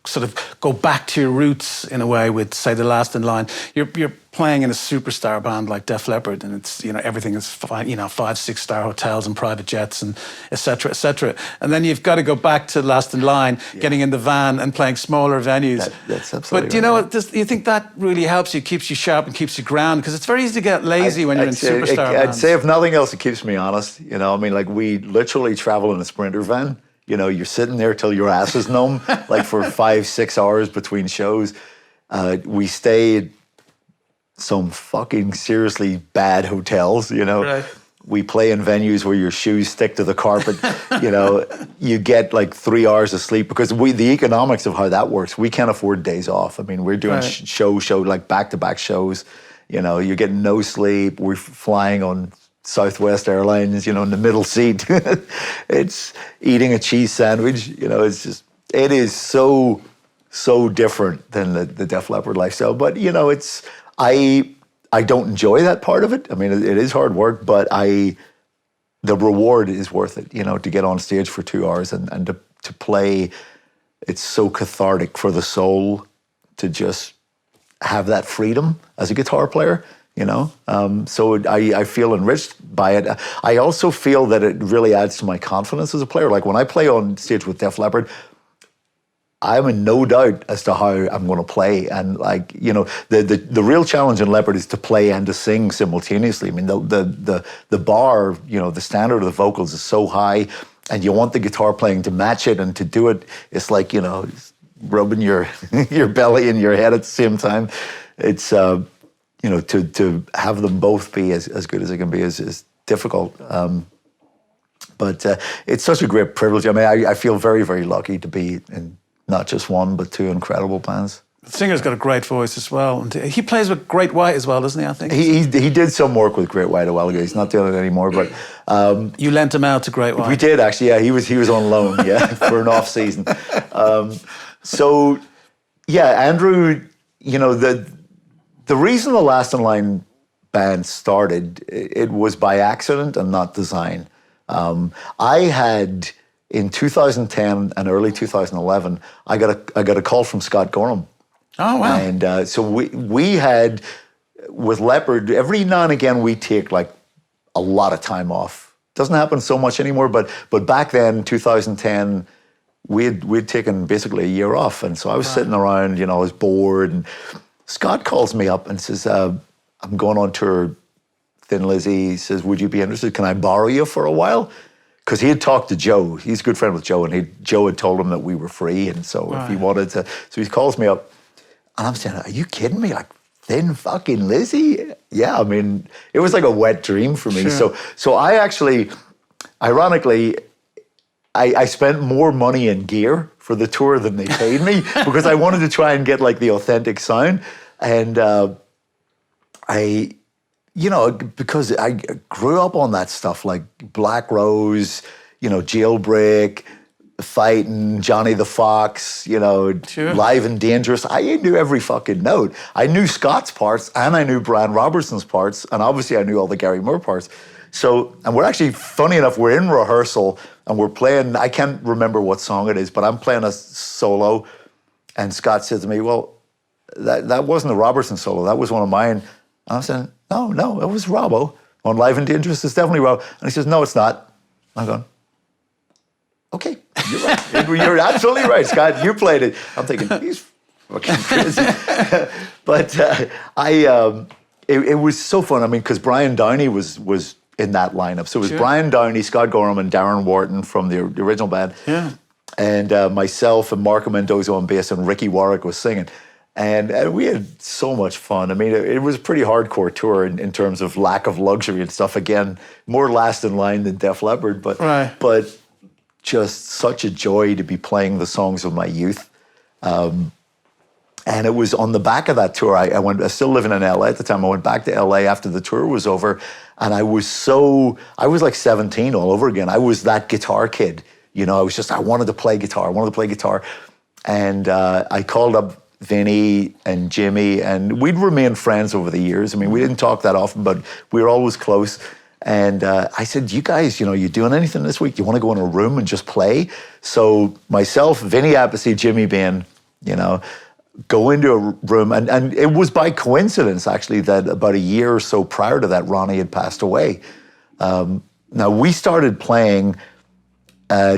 sort of go back to your roots in a way with, say, the Last in Line. You're playing in a superstar band like Def Leppard, and it's, you know, everything is 5-6-star hotels and private jets and et cetera, et cetera. And then you've got to go back to Last in Line, getting in the van and playing smaller venues. That's absolutely. But you know, you think that really helps you, keeps you sharp and keeps you grounded? Because it's very easy to get lazy when you're in superstar bands. I'd say if nothing else, it keeps me honest. You know, I mean, like we literally travel in a Sprinter van. You know, you're sitting there till your ass is numb, like for 5-6 hours between shows. We stay at some fucking seriously bad hotels, you know. Right. We play in venues where your shoes stick to the carpet. You know, you get like 3 hours of sleep because the economics of how that works, we can't afford days off. I mean, we're doing show, like back-to-back shows. You know, you're getting no sleep. We're flying on Southwest Airlines, you know, in the middle seat. It's eating a cheese sandwich, you know, it is so different than the Def Leppard lifestyle. But, you know, I don't enjoy that part of it. I mean, it is hard work, but the reward is worth it, you know, to get on stage for 2 hours and to play. It's so cathartic for the soul to just have that freedom as a guitar player. You know, so I feel enriched by it. I also feel that it really adds to my confidence as a player. Like when I play on stage with Def Leppard, I'm in no doubt as to how I'm going to play. And like, you know, the real challenge in Leppard is to play and to sing simultaneously. I mean, the bar, you know, the standard of the vocals is so high, and you want the guitar playing to match it, and to do it, it's like, you know, rubbing your your belly and your head at the same time. It's you know, to have them both be as good as it can be is difficult. But it's such a great privilege. I mean, I feel very, very lucky to be in not just one, but two incredible bands. The singer's got a great voice as well. And he plays with Great White as well, doesn't he, I think? He did some work with Great White a while ago. He's not doing it anymore, but... you lent him out to Great White? We did, actually, yeah. He was on loan, yeah, for an off-season. So, yeah, Andrew, you know, the reason the Last in Line band started, it was by accident and not design. I had, in 2010 and early 2011, I got a call from Scott Gorham. Oh, wow. And so we had, with Leppard, every now and again we take like a lot of time off. Doesn't happen so much anymore, but back then, 2010, we'd taken basically a year off. And so I was sitting around, you know, I was bored, and Scott calls me up and says, I'm going on tour, Thin Lizzy. He says, would you be interested? Can I borrow you for a while? Because he had talked to Joe. He's a good friend with Joe, and Joe had told him that we were free, and so if he wanted to. So he calls me up, and I'm saying, are you kidding me? Like, Thin fucking Lizzy? Yeah, I mean, it was like a wet dream for me. Sure. So I actually, ironically, I spent more money in gear for the tour than they paid me because I wanted to try and get like the authentic sound. And you know, because I grew up on that stuff like Black Rose, you know, Jailbreak, Fighting, Johnny the Fox, you know, Live and Dangerous. I knew every fucking note. I knew Scott's parts and I knew Brian Robertson's parts, and obviously I knew all the Gary Moore parts. So, and we're actually, funny enough, we're in rehearsal and we're playing, I can't remember what song it is, but I'm playing a solo, and Scott says to me, well, that wasn't a Robertson solo, that was one of mine. And I'm saying, no, it was Robbo. On Live and Dangerous, it's definitely Robbo. And he says, no, it's not. I'm going, okay, you're right. You're absolutely right, Scott. You played it. I'm thinking, he's fucking crazy. But it was so fun. I mean, because Brian Downey was in that lineup. So it was Brian Downey, Scott Gorham, and Darren Wharton from the original band. Yeah. and myself and Marco Mendoza on bass and Ricky Warwick was singing. And we had so much fun. I mean, it was a pretty hardcore tour in terms of lack of luxury and stuff. Again, more last in line than Def Leppard, but just such a joy to be playing the songs of my youth. And it was on the back of that tour. I was still living in LA at the time. I went back to LA after the tour was over, and I was like 17 all over again. I was that guitar kid. You know, I wanted to play guitar. And I called up Vinny and Jimmy, and we'd remained friends over the years. I mean, we didn't talk that often, but we were always close. And I said, you guys, you know, you doing anything this week? You want to go in a room and just play? So myself, Vinny Appice, Jimmy Bain, you know, go into a room. And it was by coincidence, actually, that about a year or so prior to that, Ronnie had passed away. Now, we started playing,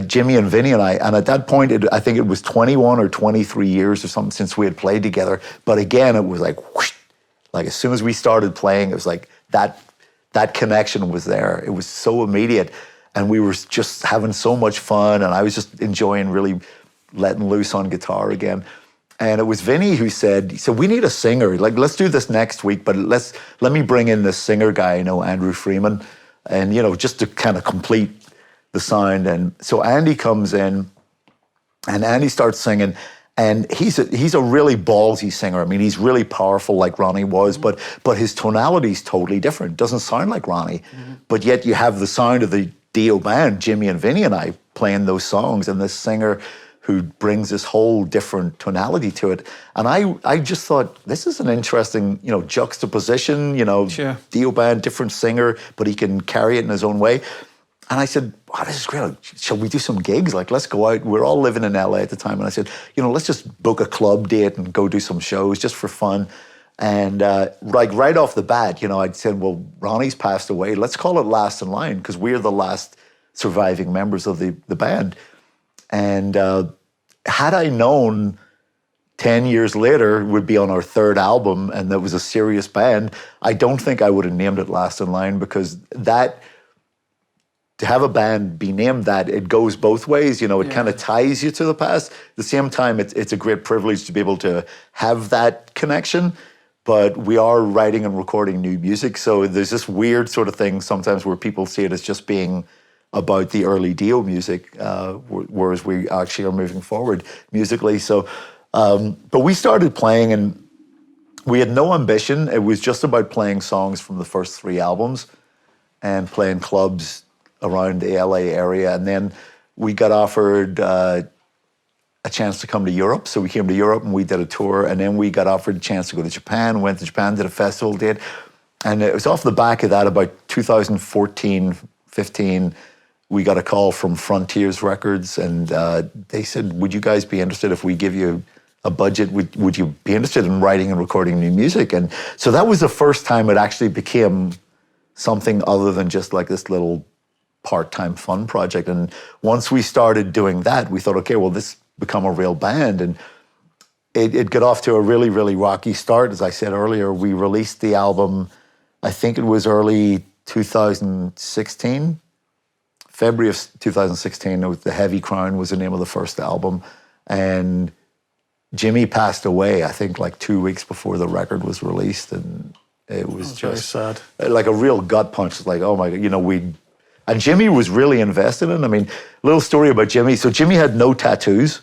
Jimmy and Vinny and I, and at that point, I think it was 21 or 23 years or something since we had played together. But again, it was like, whoosh, like as soon as we started playing, it was like that connection was there. It was so immediate, and we were just having so much fun, and I was just enjoying really letting loose on guitar again. And it was Vinny who said, we need a singer. Like, let's do this next week, but let me bring in this singer guy, you know, Andrew Freeman, and, you know, just to kind of complete the sound. And so Andy comes in, and Andy starts singing, and he's a really ballsy singer. I mean, he's really powerful like Ronnie was, but his tonality's totally different. Doesn't sound like Ronnie, but yet you have the sound of the Dio band, Jimmy and Vinny and I playing those songs, and this singer who brings this whole different tonality to it. And I just thought, this is an interesting, you know, juxtaposition, you know, Sure. Dio band, different singer, but he can carry it in his own way. And I said, wow, this is great. Shall we do some gigs? Like, let's go out. We're all living in LA at the time. And I said, you know, let's just book a club date and go do some shows just for fun. And like right off the bat, you know, I'd said, well, Ronnie's passed away. Let's call it Last in Line, because we're the last surviving members of the band. And had I known 10 years later would be on our third album and that was a serious band, I don't think I would have named it Last in Line, because that, to have a band be named that, it goes both ways. You know, it kind of ties you to the past. At the same time, it's a great privilege to be able to have that connection, but we are writing and recording new music. So there's this weird sort of thing sometimes where people see it as just being about the early Dio music, whereas we actually are moving forward musically. So, but we started playing, and we had no ambition. It was just about playing songs from the first three albums and playing clubs around the LA area. And then we got offered a chance to come to Europe. So we came to Europe and we did a tour, and then we got offered a chance to go to Japan, went to Japan, did a festival date. And it was off the back of that, about 2014, 15, we got a call from Frontiers Records, and they said, would you guys be interested if we give you a budget? Would you be interested in writing and recording new music? And so that was the first time it actually became something other than just like this little part-time fun project. And once we started doing that, we thought, okay, well, this become a real band. And it got off to a really, really rocky start. As I said earlier, we released the album, I think it was early 2016, February of 2016, it was The Heavy Crown was the name of the first album. And Jimmy passed away, I think, like 2 weeks before the record was released. And it was just very sad. Like a real gut punch. It's like, oh my God, you know, and Jimmy was really invested in it. I mean, little story about Jimmy. So Jimmy had no tattoos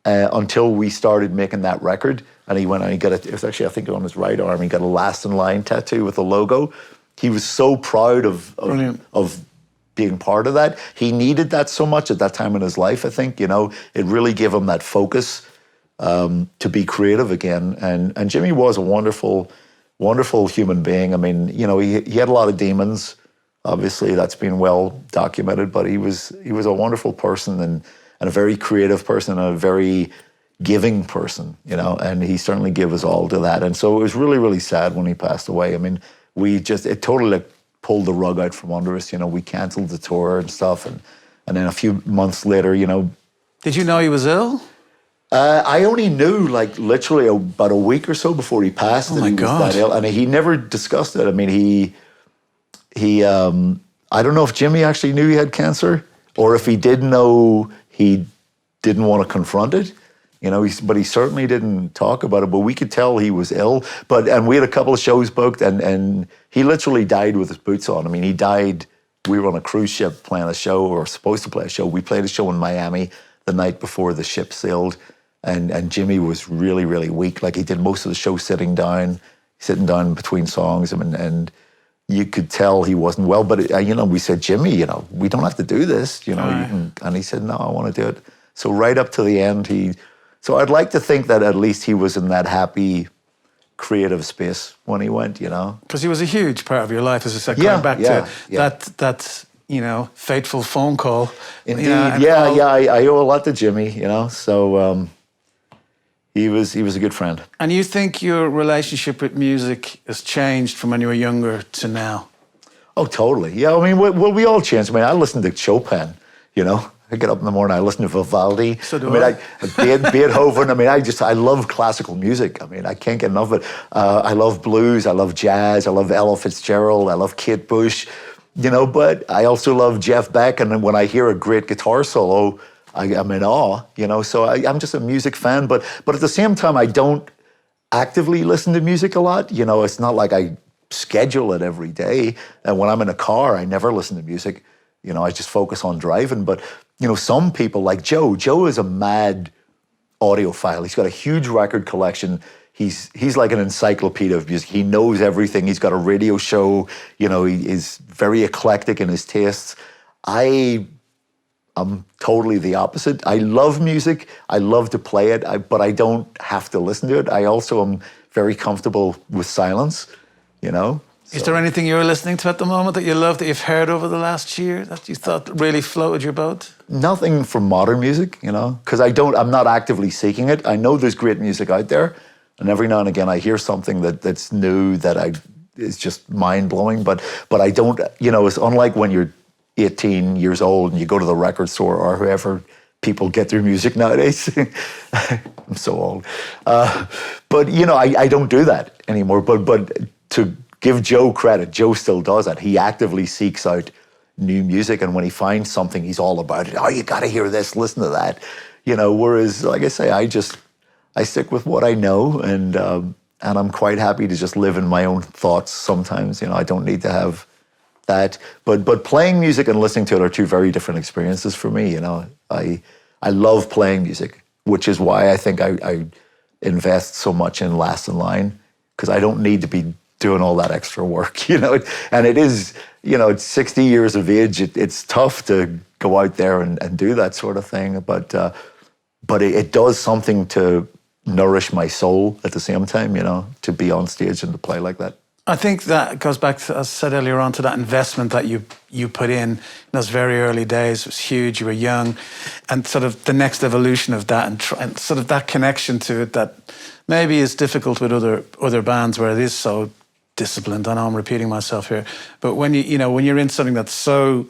until we started making that record. And he went and he got it was actually, I think, on his right arm, he got a Last in Line tattoo with a logo. He was so proud of being part of that. He needed that so much at that time in his life, I think, you know. It really gave him that focus to be creative again. And Jimmy was a wonderful, wonderful human being. I mean, you know, he had a lot of demons. Obviously, that's been well documented, but he was a wonderful person and a very creative person and a very giving person, you know, and he certainly gave us all to that. And so it was really, really sad when he passed away. I mean, it totally like pulled the rug out from under us, you know. We canceled the tour and stuff, and then a few months later, you know. Did you know he was ill? I only knew like literally about a week or so before he passed that he was that ill, and he never discussed it. I mean, he I don't know if Jimmy actually knew he had cancer, or if he did know, he didn't want to confront it. You know, but he certainly didn't talk about it. But we could tell he was ill. And we had a couple of shows booked, and he literally died with his boots on. I mean, he died. We were on a cruise ship playing a show, or supposed to play a show. We played a show in Miami the night before the ship sailed, and Jimmy was really, really weak. Like, he did most of the show sitting down between songs, and you could tell he wasn't well. But you know, we said, Jimmy, you know, we don't have to do this. You know, and he said, no, I want to do it. So right up to the end, So I'd like to think that at least he was in that happy, creative space when he went, you know. Because he was a huge part of your life, as I said, going back to that, you know, fateful phone call. Indeed, You know, I owe a lot to Jimmy, you know. So he was a good friend. And you think your relationship with music has changed from when you were younger to now? Oh, totally. Yeah, I mean, well, we all changed. I mean, I listened to Chopin, you know. I get up in the morning, I listen to Vivaldi. So do I mean, Beethoven. I mean, I love classical music. I mean, I can't get enough of it. I love blues, I love jazz, I love Ella Fitzgerald, I love Kate Bush, you know, but I also love Jeff Beck. And then when I hear a great guitar solo, I'm in awe, you know. So I'm just a music fan. But at the same time, I don't actively listen to music a lot. You know, it's not like I schedule it every day. And when I'm in a car, I never listen to music. You know, I just focus on driving. But, you know, some people like Joe. Joe is a mad audiophile. He's got a huge record collection. He's like an encyclopedia of music. He knows everything. He's got a radio show. You know, he is very eclectic in his tastes. I'm totally the opposite. I love music. I love to play it, but I don't have to listen to it. I also am very comfortable with silence, you know. Is there anything you're listening to at the moment that you love, that you've heard over the last year, that you thought really floated your boat? Nothing from modern music, you know, because I'm not actively seeking it. I know there's great music out there, and every now and again I hear something that's new that is just mind-blowing, but I don't, you know, it's unlike when you're 18 years old and you go to the record store or whoever people get their music nowadays. I'm so old. But, you know, I don't do that anymore, but to give Joe credit, Joe still does that. He actively seeks out new music, and when he finds something, he's all about it. Oh, you got to hear this, listen to that. You know, whereas, like I say, I stick with what I know, and I'm quite happy to just live in my own thoughts sometimes. You know, I don't need to have that. But playing music and listening to it are two very different experiences for me, you know. I love playing music, which is why I think I invest so much in Last in Line, because I don't need to be doing all that extra work, you know. And it is, you know, it's 60 years of age. It's tough to go out there and do that sort of thing. But it does something to nourish my soul at the same time, you know, to be on stage and to play like that. I think that goes back to, as I said earlier on, to that investment that you put in those very early days. It was huge. You were young, and sort of the next evolution of that, and sort of that connection to it that maybe is difficult with other bands where it is so disciplined. I know I'm repeating myself here, but when when you're in something that's so,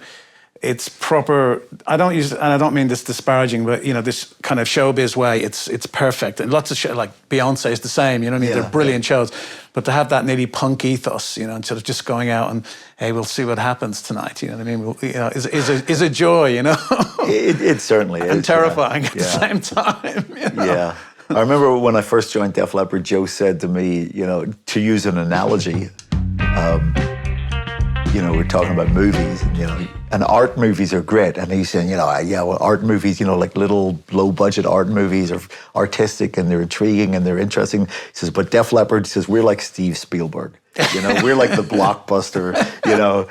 it's proper. I don't mean this disparaging, but you know, this kind of showbiz way. It's perfect, and lots of shit like Beyonce is the same. You know what I mean? Yeah, they're brilliant shows, but to have that nearly punk ethos, you know, instead of just going out and hey, we'll see what happens tonight. You know what I mean? You know, is a joy. You know, it certainly is, and terrifying at the same time. You know? Yeah. I remember when I first joined Def Leppard, Joe said to me, you know, to use an analogy, you know, we're talking about movies, and, you know, and art movies are great. And he's saying, you know, well, art movies, you know, like little low-budget art movies are artistic and they're intriguing and they're interesting. He says, but Def Leppard says, we're like Steve Spielberg. You know, we're like the blockbuster, you know,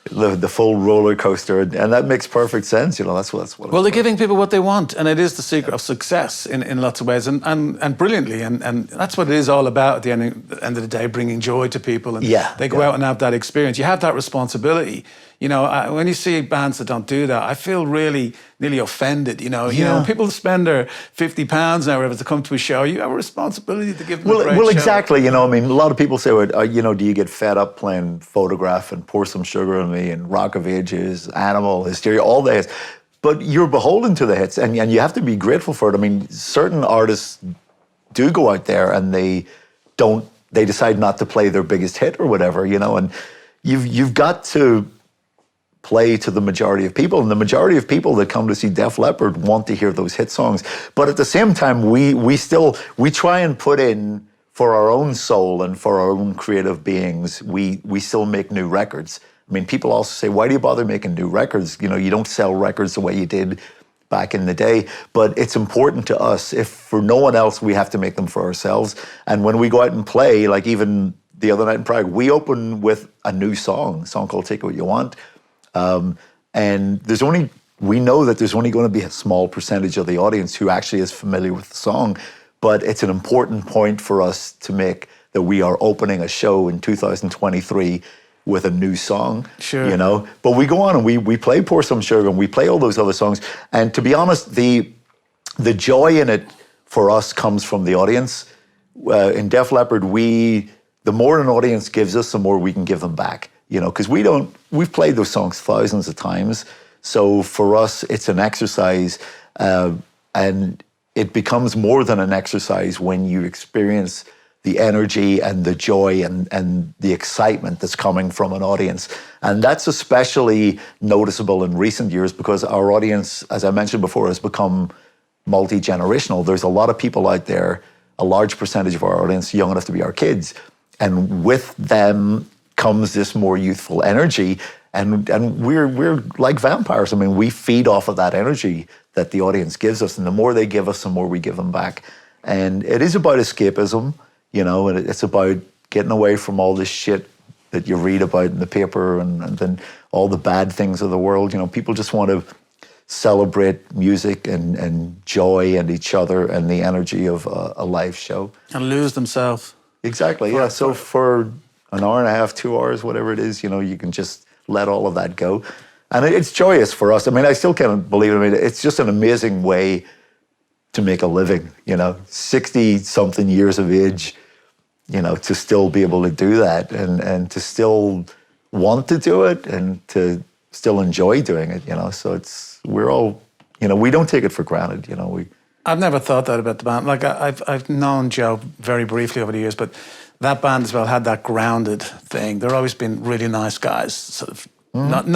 the full roller coaster, and that makes perfect sense. You know, that's what. Well, they're giving people what they want, and it is the secret of success in lots of ways, and brilliantly, and that's what it is all about. At the end of the day, bringing joy to people, and they go out and have that experience. You have that responsibility. You know, when you see bands that don't do that, I feel really nearly offended. You know, people spend their £50 now, whatever, to come to a show. You have a responsibility to give them a great show. Well, exactly. You know, I mean, a lot of people say, you know, do you get fed up playing Photograph and Pour Some Sugar on Me and Rock of Ages, Animal, Hysteria, all the hits? But you're beholden to the hits, and you have to be grateful for it. I mean, certain artists do go out there and they decide not to play their biggest hit or whatever, you know, and you've got to play to the majority of people. And the majority of people that come to see Def Leppard want to hear those hit songs. But at the same time, we try and put in, for our own soul and for our own creative beings, we still make new records. I mean, people also say, why do you bother making new records? You know, you don't sell records the way you did back in the day. But it's important to us. If for no one else, we have to make them for ourselves. And when we go out and play, like even the other night in Prague, we open with a new song, a song called Take What You Want. And we know that there's only going to be a small percentage of the audience who actually is familiar with the song, but it's an important point for us to make that we are opening a show in 2023 with a new song, sure. You know? But we go on and we play Pour Some Sugar and we play all those other songs. And to be honest, the joy in it for us comes from the audience. In Def Leppard, the more an audience gives us, the more we can give them back. You know, because we've played those songs thousands of times. So for us, it's an exercise, and it becomes more than an exercise when you experience the energy and the joy and the excitement that's coming from an audience. And that's especially noticeable in recent years because our audience, as I mentioned before, has become multi-generational. There's a lot of people out there, a large percentage of our audience, young enough to be our kids. And with them comes this more youthful energy, and we're like vampires. I mean, we feed off of that energy that the audience gives us, and the more they give us, the more we give them back. And it is about escapism, you know, and it's about getting away from all this shit that you read about in the paper and then all the bad things of the world. You know, people just want to celebrate music and joy and each other and the energy of a live show. And lose themselves. Exactly, yeah. So for an hour and a half, 2 hours, whatever it is, you know, you can just let all of that go. And it's joyous for us. I mean, I still can't believe it. I mean, it's just an amazing way to make a living, you know, 60-something years of age, you know, to still be able to do that and to still want to do it and to still enjoy doing it, you know. So we're all, you know, we don't take it for granted, you know. I've never thought that about the band. Like I've known Joe very briefly over the years, but that band as well had that grounded thing. They've always been really nice guys, sort of not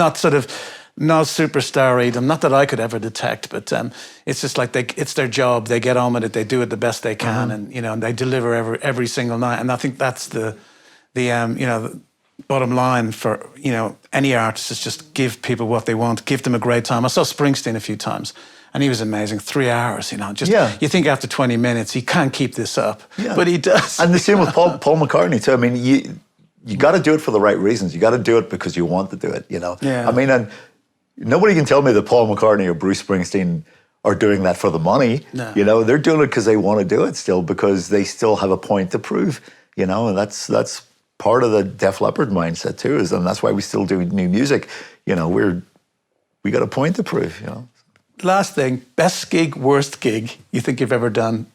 superstar-y. Not that I could ever detect, but it's just like it's their job. They get on with it. They do it the best they can, and you know, and they deliver every single night. And I think that's the you know, the bottom line for, you know, any artist is just give people what they want, give them a great time. I saw Springsteen a few times. And he was amazing. 3 hours, you know. Just You think after 20 minutes, he can't keep this up, but he does. And the same with Paul McCartney too. I mean, you got to do it for the right reasons. You got to do it because you want to do it. You know. Yeah. I mean, and nobody can tell me that Paul McCartney or Bruce Springsteen are doing that for the money. No. You know, they're doing it because they want to do it still, because they still have a point to prove. You know, and that's part of the Def Leppard mindset too. And that's why we still do new music. You know, we got a point to prove. You know. Last thing, best gig, worst gig you think you've ever done?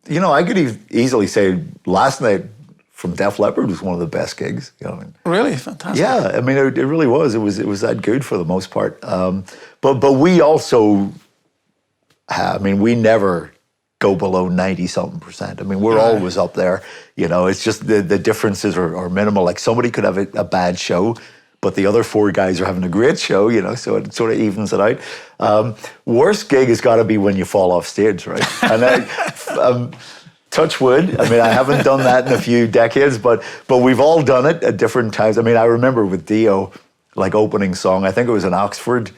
You know, I could easily say last night from Def Leppard was one of the best gigs. You know, I mean, Really? Fantastic. yeah, I mean, it really was. It was that good for the most part. But we also, I mean, we never go below 90-something%. I mean, we're always up there. You know, it's just the differences are minimal. Like somebody could have a bad show, but the other 4 guys are having a great show, you know, so it sort of evens it out. Worst gig has got to be when you fall off stage, right? And touch wood, I mean, I haven't done that in a few decades, but we've all done it at different times. I mean, I remember with Dio, like opening song, I think it was in Oxford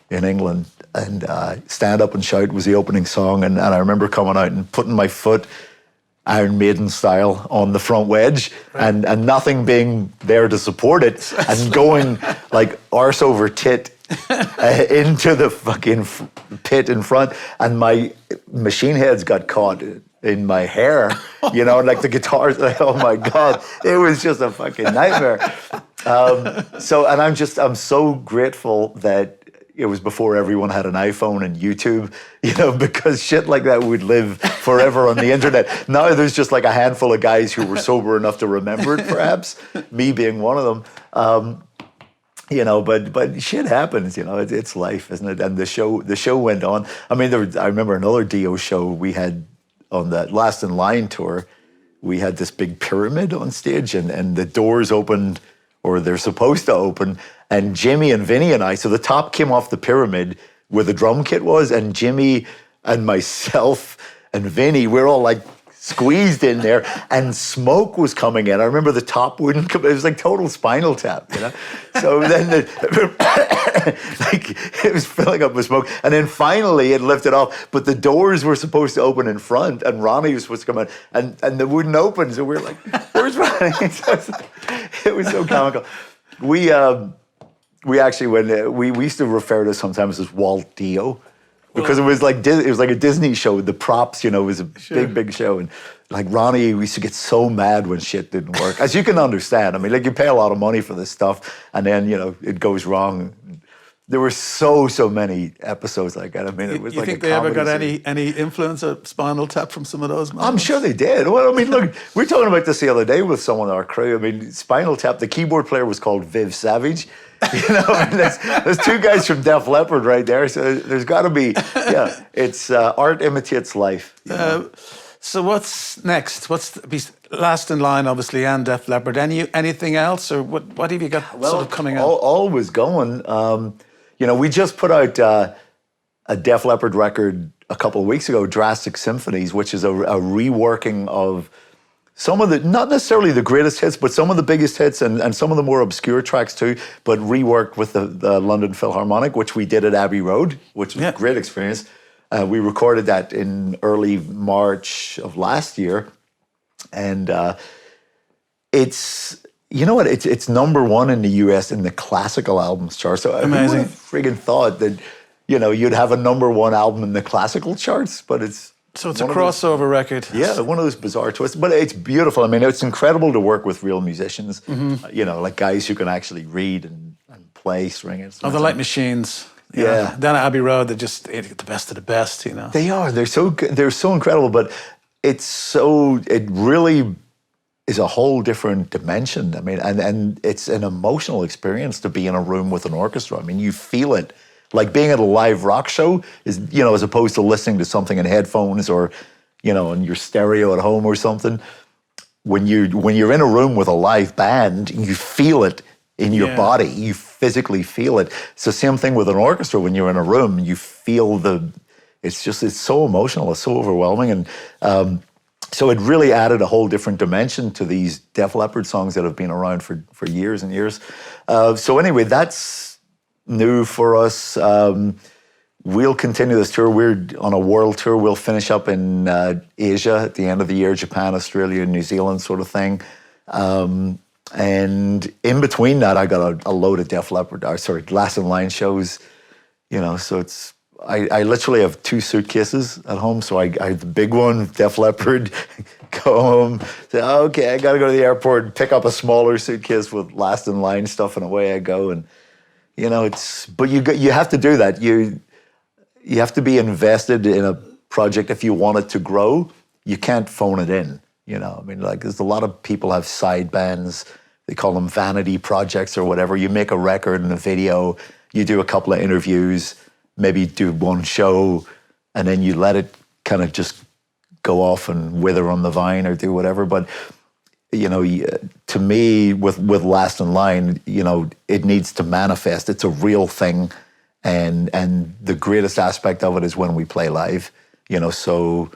in England, and Stand Up and Shout was the opening song, and I remember coming out and putting my foot Iron Maiden style on the front wedge, and nothing being there to support it, and going like arse over tit into the fucking pit in front, and my machine heads got caught in my hair, you know, like the guitars. Like, oh my God, it was just a fucking nightmare. And I'm so grateful that it was before everyone had an iPhone and YouTube, you know, because shit like that would live forever on the internet. Now there's just like a handful of guys who were sober enough to remember it, perhaps, me being one of them. You know, but shit happens, you know, it's life, isn't it? And the show went on. I mean, I remember another Dio show we had on that Last in Line tour. We had this big pyramid on stage, and the doors opened, or they're supposed to open. And Jimmy and Vinny and I, so the top came off the pyramid where the drum kit was, and Jimmy and myself and Vinny, we're all like squeezed in there, and smoke was coming in. I remember the top wouldn't come. It was like total Spinal Tap, you know. So then, like it was filling up with smoke, and then finally it lifted off. But the doors were supposed to open in front, and Ronnie was supposed to come in, and they wouldn't open. So we were like, "Where's Ronnie?" It was so comical. We actually we used to refer to sometimes as Walt Dio. Because it was like a Disney show. The props, you know, was a big show, and like Ronnie, we used to get so mad when shit didn't work. As you can understand, I mean, like you pay a lot of money for this stuff, and then you know it goes wrong. There were so many episodes like that. I mean, it was you like think a they ever got comedy any influence of Spinal Tap from some of those moments? I'm sure they did. Well, I mean, look, we were talking about this the other day with someone on our crew. I mean, Spinal Tap, the keyboard player was called Viv Savage. You know, I mean, there's two guys from Def Leppard right there. So there's got to be, yeah, it's art imitates life. You know? So what's next? What's last in line, obviously, and Def Leppard? Anything else, or what have you got sort of coming out? All was going. You know, we just put out a Def Leppard record a couple of weeks ago, Drastic Symphonies, which is a reworking of some of the, not necessarily the greatest hits, but some of the biggest hits and some of the more obscure tracks too, but reworked with the London Philharmonic, which we did at Abbey Road, which was a great experience. We recorded that in early March of last year. And it's, you know what, it's number one in the US in the classical albums chart. So amazing. Who would have friggin' thought that, you know, you'd have a number one album in the classical charts, but it's... So it's a crossover record. Yeah, one of those bizarre twists, but it's beautiful. I mean, it's incredible to work with real musicians, you know, like guys who can actually read and play string instruments. Oh, they're like machines. Yeah. Down at Abbey Road, they get the best of the best, you know. They are. They're so good. They're so incredible, but it really is a whole different dimension. I mean, and it's an emotional experience to be in a room with an orchestra. I mean, you feel it. Like being at a live rock show is, you know, as opposed to listening to something in headphones or, you know, on your stereo at home or something. When you're in a room with a live band, you feel it in your body. You physically feel it. It's the same thing with an orchestra. When you're in a room, you feel it's so emotional. It's so overwhelming. And so it really added a whole different dimension to these Def Leppard songs that have been around for years and years. So anyway, that's new for us. We'll continue this tour. We're on a world tour. We'll finish up in Asia at the end of the year, Japan, Australia, New Zealand sort of thing. And in between that, I got a load of Def Leppard, Last in Line shows, you know, so it's, I literally have 2 suitcases at home. So I have the big one, Def Leppard, go home, say, okay, I got to go to the airport and pick up a smaller suitcase with Last in Line stuff, and away I go. And, you know, but you have to do that. You have to be invested in a project if you want it to grow. You can't phone it in, you know. I mean, like, there's a lot of people have side bands. They call them vanity projects or whatever. You make a record and a video, you do a couple of interviews, maybe do one show, and then you let it kind of just go off and wither on the vine or do whatever. But you know, to me, with Last in Line, you know, it needs to manifest. It's a real thing, and the greatest aspect of it is when we play live. You know, so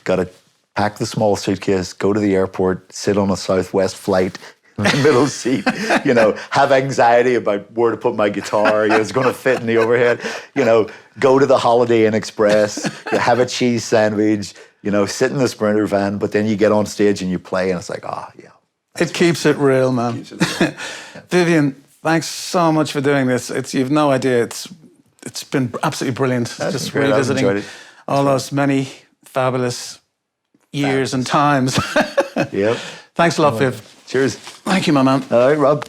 got to pack the small suitcase, go to the airport, sit on a Southwest flight in the middle seat. You know, have anxiety about where to put my guitar. You know, it's going to fit in the overhead. You know, go to the Holiday Inn Express, have a cheese sandwich. You know, sit in the Sprinter van, but then you get on stage and you play, and it's like, yeah. It keeps it real, man. Vivian, thanks so much for doing this. You've no idea. It's been absolutely brilliant. That's just great. revisiting all those many fabulous years and times. Yep. Thanks a lot, Viv. Cheers. Thank you, my man. All right, Rob.